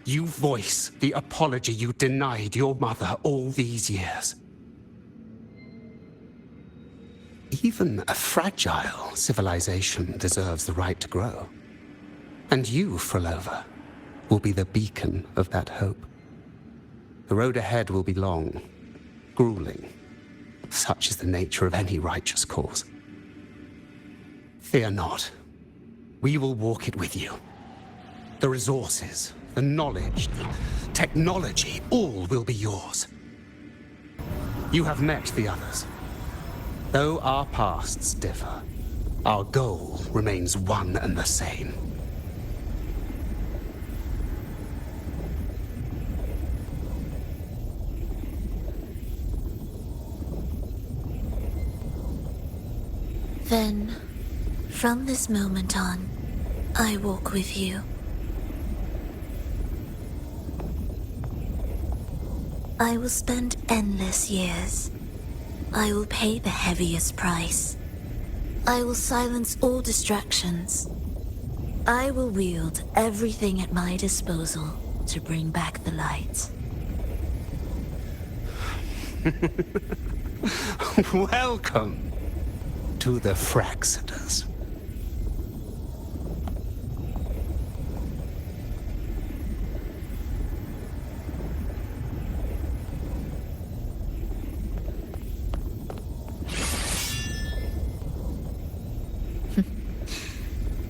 you voice the apology you denied your mother all these years. Even a fragile civilization deserves the right to grow. And you, Frolova, will be the beacon of that hope. The road ahead will be long, grueling. Such is the nature of any righteous cause. Fear not. We will walk it with you. The resources, the knowledge, the technology, all will be yours. You have met the others. Though our pasts differ, our goal remains one and the same. From this moment on, I walk with you. I will spend endless years. I will pay the heaviest price. I will silence all distractions. I will wield everything at my disposal to bring back the light. Welcome to the Fraxiters.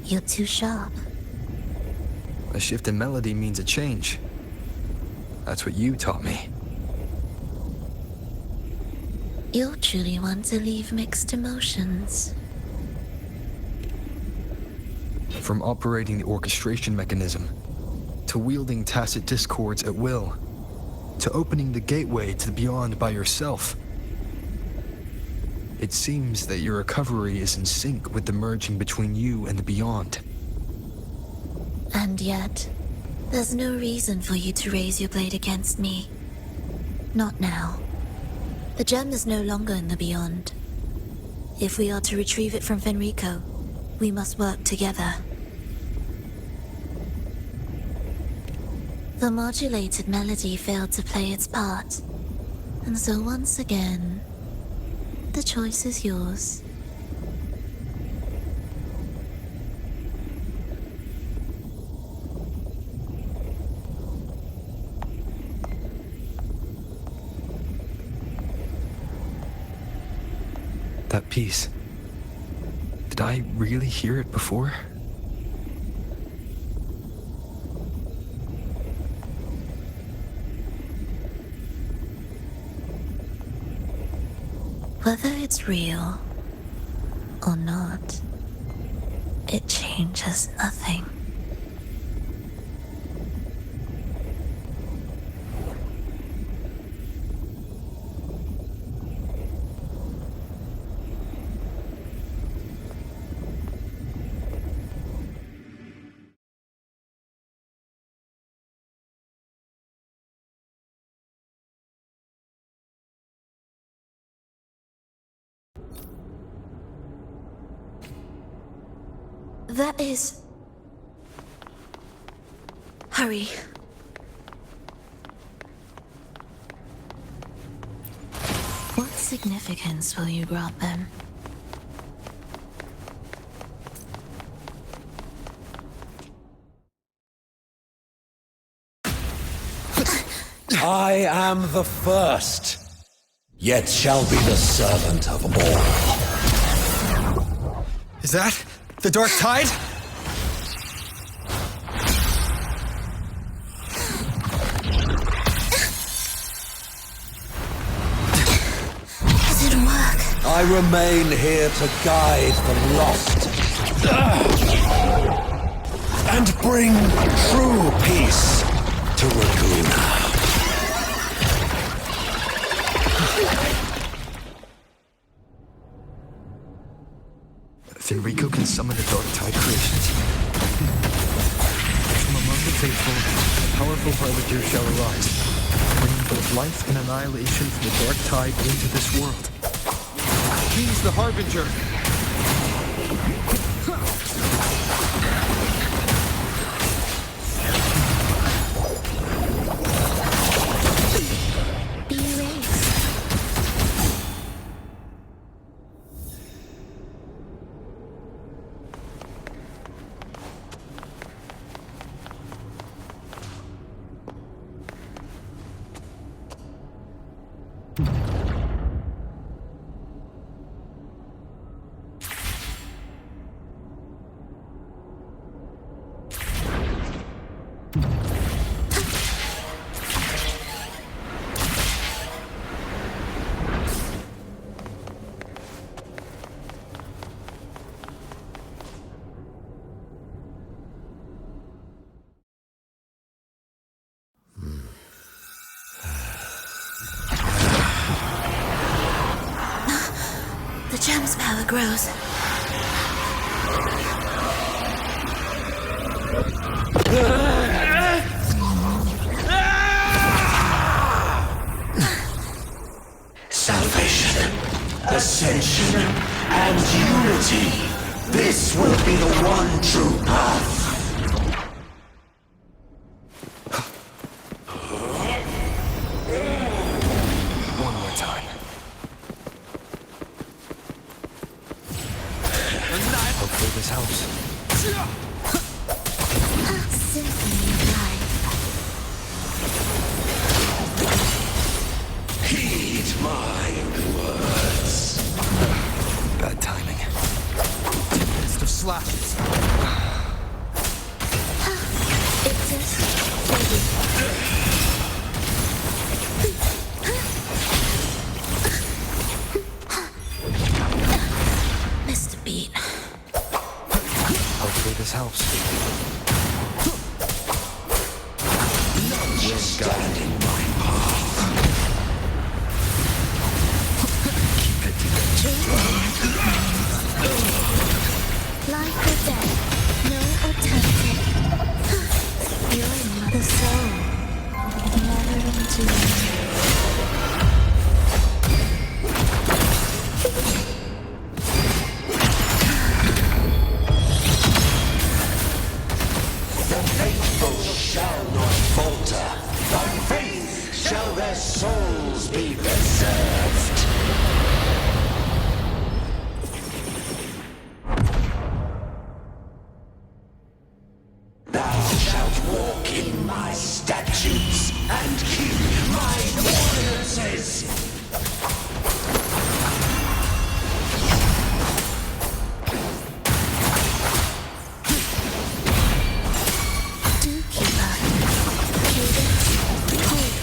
You're too sharp. A shift in melody means a change. That's what you taught me. You'll truly want to leave mixed emotions. From operating the orchestration mechanism, to wielding tacit discords at will, to opening the gateway to the beyond by yourself. It seems that your recovery is in sync with the merging between you and the beyond. And yet, there's no reason for you to raise your blade against me. Not now. The gem is no longer in the beyond. If we are to retrieve it from Fenrico, we must work together. The modulated melody failed to play its part, and so once again, the choice is yours. That piece. Did I really hear it before? Whether it's real or not, it changes nothing. That is... Hurry. What significance will you grant them? I am the first, yet shall be the servant of all. Is that the Dark Tide? It didn't work. I remain here to guide the lost and bring true peace to Laguna. Fenrico can summon the Dark Tide creations. From among the faithful, a powerful harbinger shall arise, bringing both life and annihilation from the Dark Tide into this world. He's the harbinger. The gem's power grows. will be the one true path. One more time. Hopefully this helps. Symphony of life. Heed my words. Bad timing. Tempest of slashes. It just faded. Missed a beat. Hopefully this helps. Just stand in my path. Keep it Life or death, no alternative. You're the soul, never enduring. The faithful shall not falter. By faith shall their souls be preserved. Thou shalt walk in my statutes and keep my ordinances. Do keep up. Cadence, hold.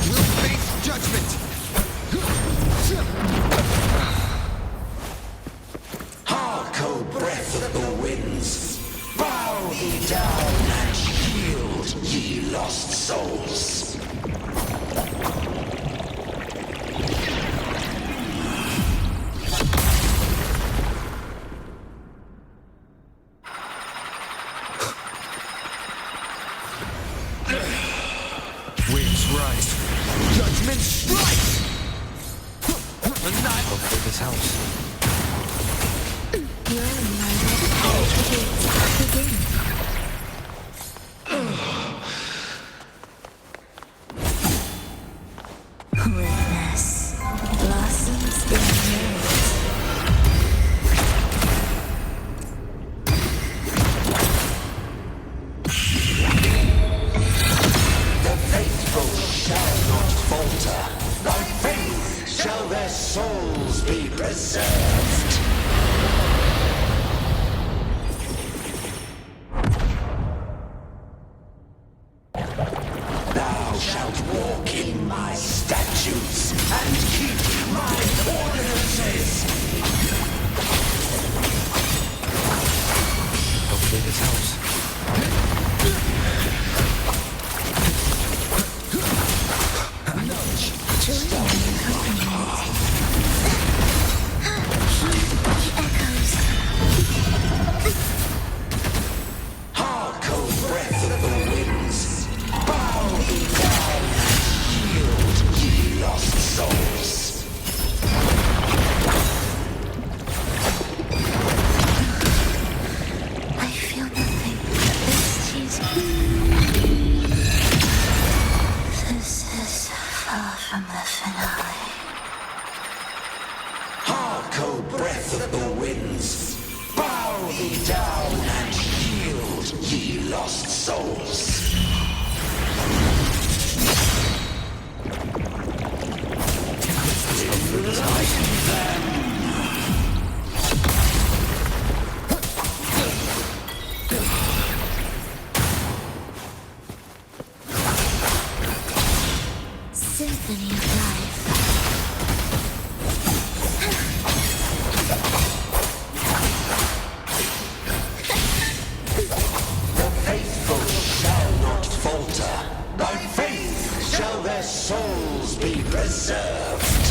We'll face judgment. Hark, O breath of the winds, bow ye down and yield, ye lost souls. Waves rise. Judgment strikes. Hopefully this helps. You're in my red begin. Witness blossoms in mirrors. The faithful shall not falter. By faith shall their souls be preserved. Thou shalt walk in my statutes and keep my ordinances. Hopefully this helps. Hark, O breath of the winds, bow ye down and yield, ye lost souls. I feel nothing. This is. This is far from the finale. Hark, O breath of the winds, bow ye down and yield, ye lost souls. Enlighten them. Symphony of life. The faithful shall not falter. By faith shall their souls be preserved.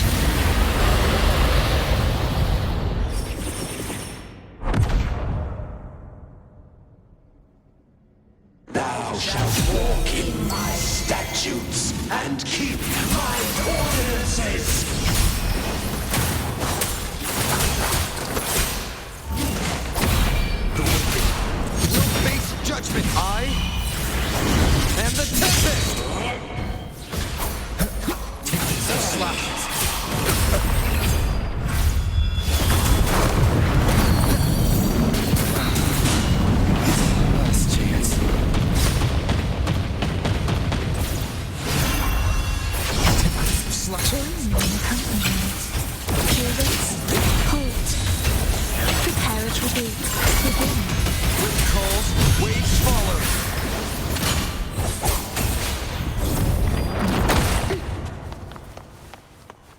shalt walk in my statutes and keep my ordinances. The wicked will face judgment. I am the Tempest! Take these slashes. Last chance. Choose your accompaniment. Curate, hold. Prepare it will be. Begin. Wind calls, waves follow.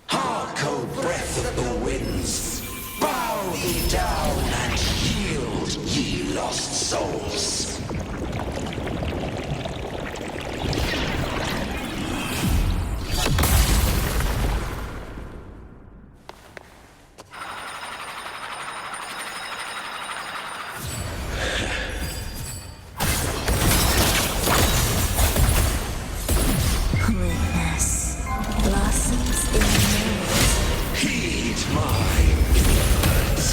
Hark, O breath of the winds, bow thee down and yield, ye lost souls. Witness blossoms in the Heed my words.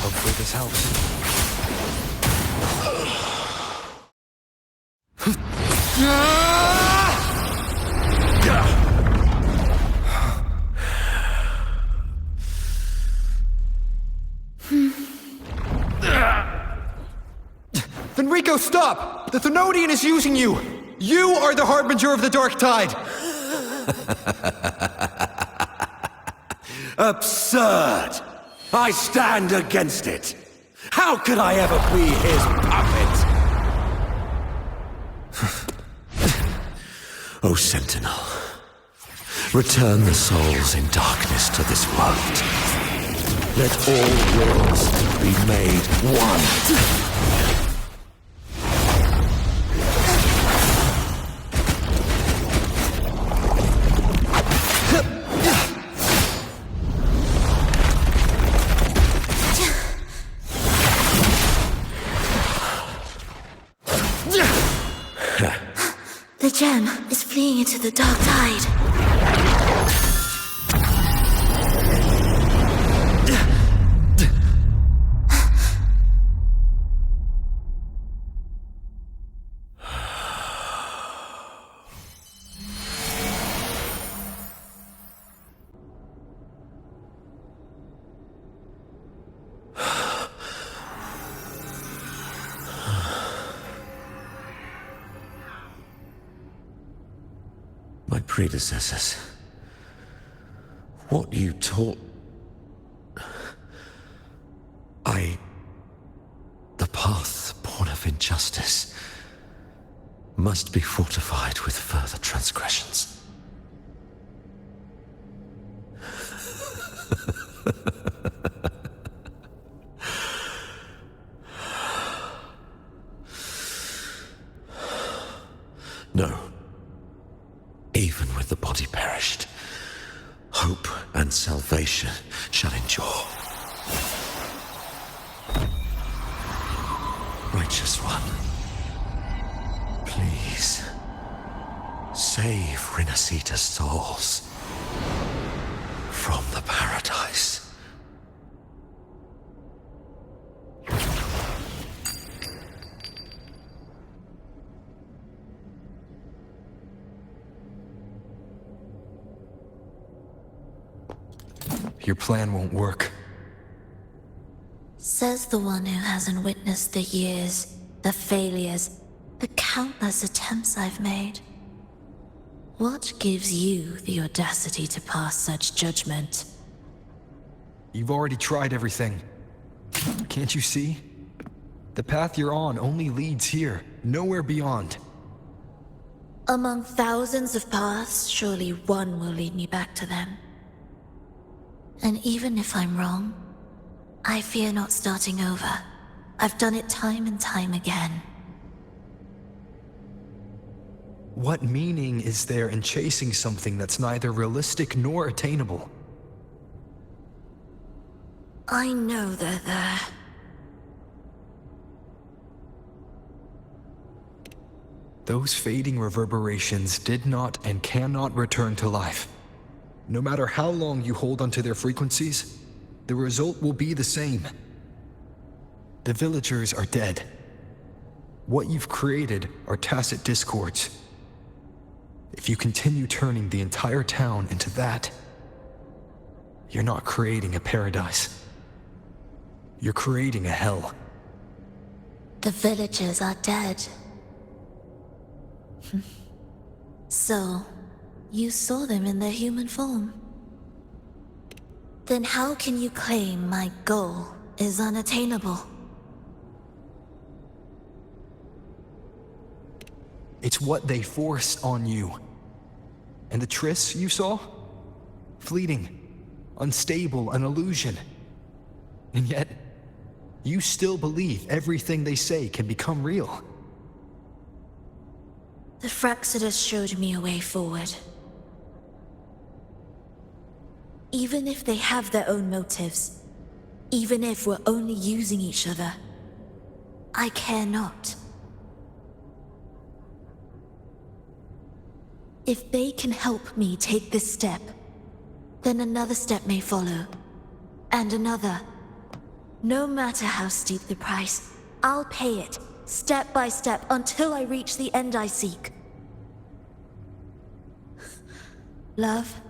Hopefully this helps. Then Rico, stop! The Thenodian is using you! You are the harbinger of the Dark Tide! Absurd! I stand against it! How could I ever be his puppet? O Sentinel, return the souls in darkness to this world. Let all wills be made one. The gem is fleeing into the dark tide. My predecessors, what you taught... The path born of injustice must be fortified with further transgressions. No. Even with the body perished, hope and salvation shall endure. Righteous One, please save Rinasita's souls from the paradise. Your plan won't work. Says the one who hasn't witnessed the years, the failures, the countless attempts I've made. What gives you the audacity to pass such judgment? You've already tried everything. Can't you see? The path you're on only leads here, nowhere beyond. Among thousands of paths, surely one will lead me back to them. And even if I'm wrong, I fear not starting over. I've done it time and time again. What meaning is there in chasing something that's neither realistic nor attainable? I know they're there. Those fading reverberations did not and cannot return to life. No matter how long you hold onto their frequencies, the result will be the same. The villagers are dead. What you've created are tacit discords. If you continue turning the entire town into that, you're not creating a paradise. You're creating a hell. The villagers are dead. So, you saw them in their human form. Then how can you claim my goal is unattainable? It's what they forced on you. And the Triss you saw? Fleeting, unstable, an illusion. And yet, you still believe everything they say can become real. The Fraxidus showed me a way forward. Even if they have their own motives, even if we're only using each other, I care not. If they can help me take this step, then another step may follow, and another. No matter how steep the price, I'll pay it, step by step, until I reach the end I seek. Love,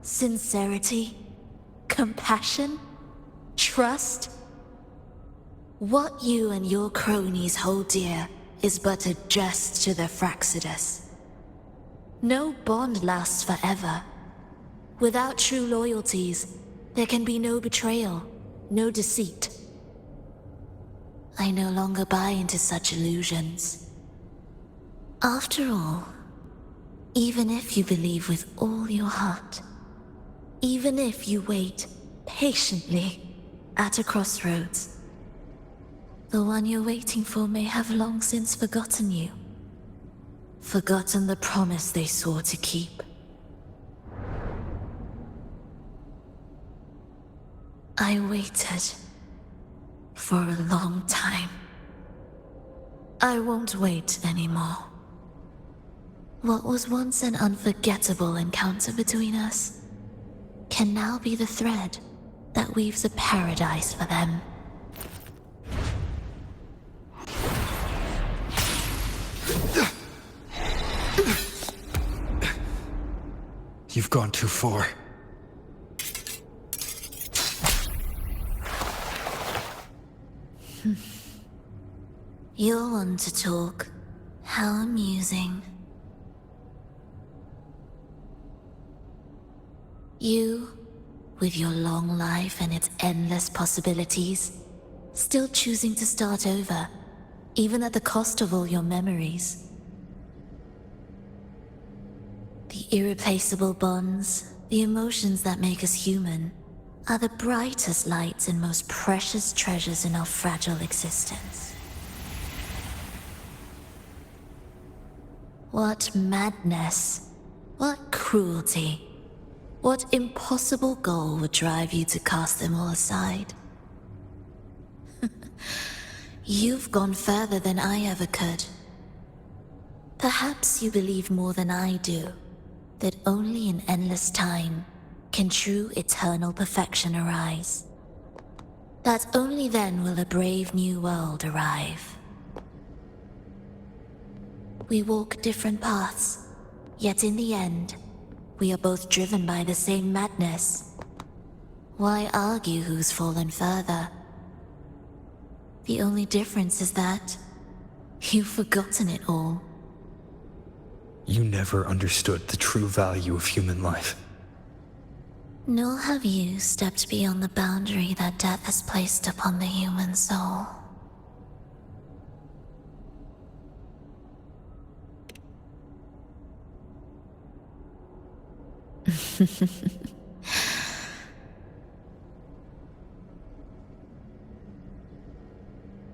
sincerity, compassion, trust. What you and your cronies hold dear is but a jest to the Fraxidus. No bond lasts forever. Without true loyalties, there can be no betrayal, no deceit. I no longer buy into such illusions. After all, even if you believe with all your heart, even if you wait patiently at a crossroads, the one you're waiting for may have long since forgotten you. Forgotten the promise they swore to keep. I waited for a long time. I won't wait anymore. What was once an unforgettable encounter between us can now be the thread that weaves a paradise for them. You've gone too far. You're one to talk. How amusing. You, with your long life and its endless possibilities, still choosing to start over, even at the cost of all your memories. The irreplaceable bonds, the emotions that make us human, are the brightest lights and most precious treasures in our fragile existence. What madness, what cruelty, what impossible goal would drive you to cast them all aside? You've gone further than I ever could. Perhaps you believe more than I do, that only in endless time can true eternal perfection arise. That only then will a brave new world arrive. We walk different paths, yet in the end, we are both driven by the same madness. Why argue who's fallen further? The only difference is that you've forgotten it all. You never understood the true value of human life. Nor have you stepped beyond the boundary that death has placed upon the human soul.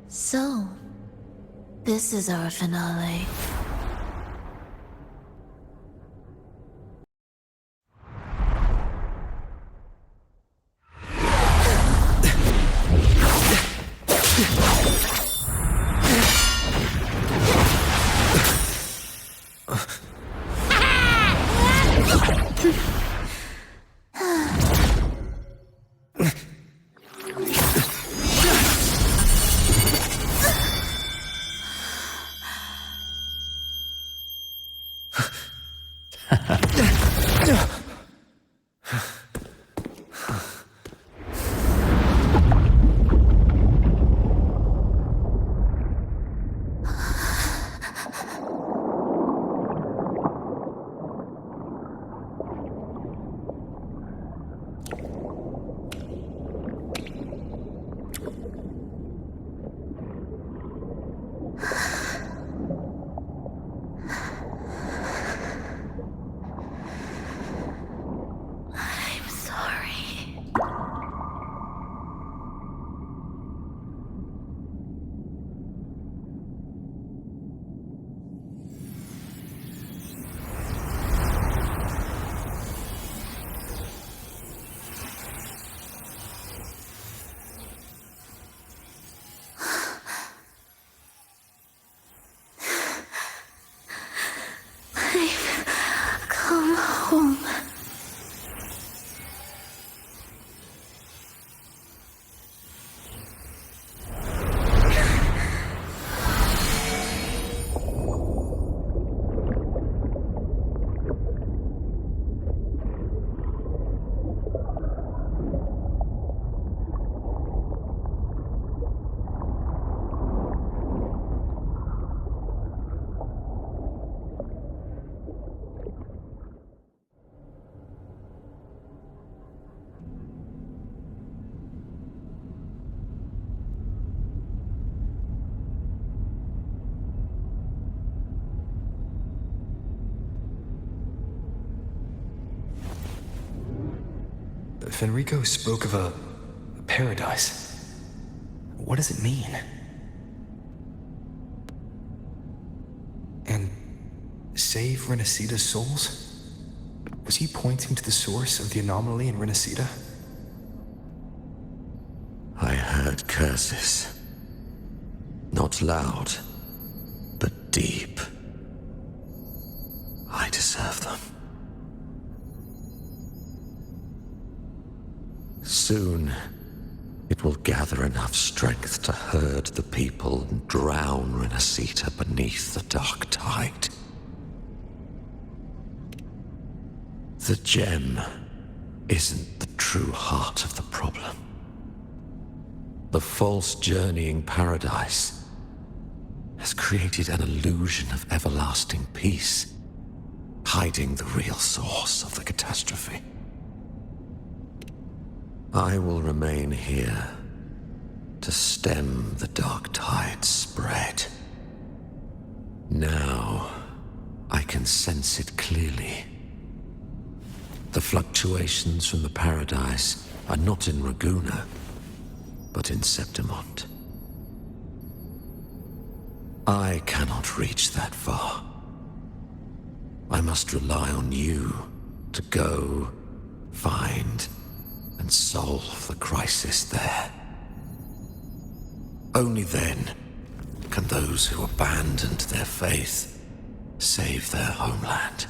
So, this is our finale. Fenrico spoke of a paradise. What does it mean? And save Renacita's souls? Was he pointing to the source of the anomaly in Renacita? I heard curses. Not loud, but deep. I deserve them. Soon, it will gather enough strength to herd the people and drown Renacita beneath the dark tide. The gem isn't the true heart of the problem. The false journeying paradise has created an illusion of everlasting peace, hiding the real source of the catastrophe. I will remain here to stem the dark tide's spread. Now, I can sense it clearly. The fluctuations from the paradise are not in Raguna, but in Septimont. I cannot reach that far. I must rely on you to go, find, and solve the crisis there. Only then can those who abandoned their faith save their homeland.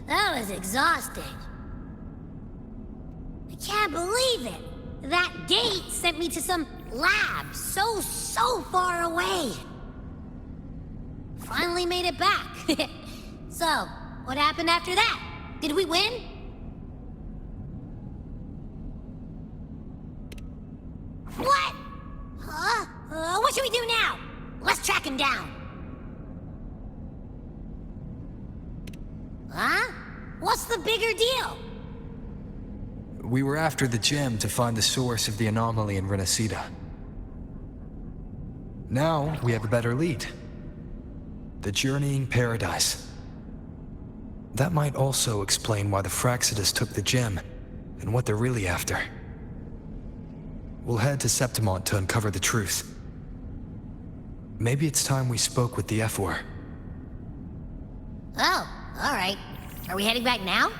That was exhausting. I can't believe it. That gate sent me to some lab so far away. Finally made it back. So, what happened after that? Did we win? What? Huh? What should we do now? Let's track him down. Huh? What's the bigger deal? We were after the gem to find the source of the anomaly in Renacita. Now, we have a better lead. The journeying paradise. That might also explain why the Fraxidus took the gem, and what they're really after. We'll head to Septimont to uncover the truth. Maybe it's time we spoke with the F-War. Oh, alright. Are we heading back now?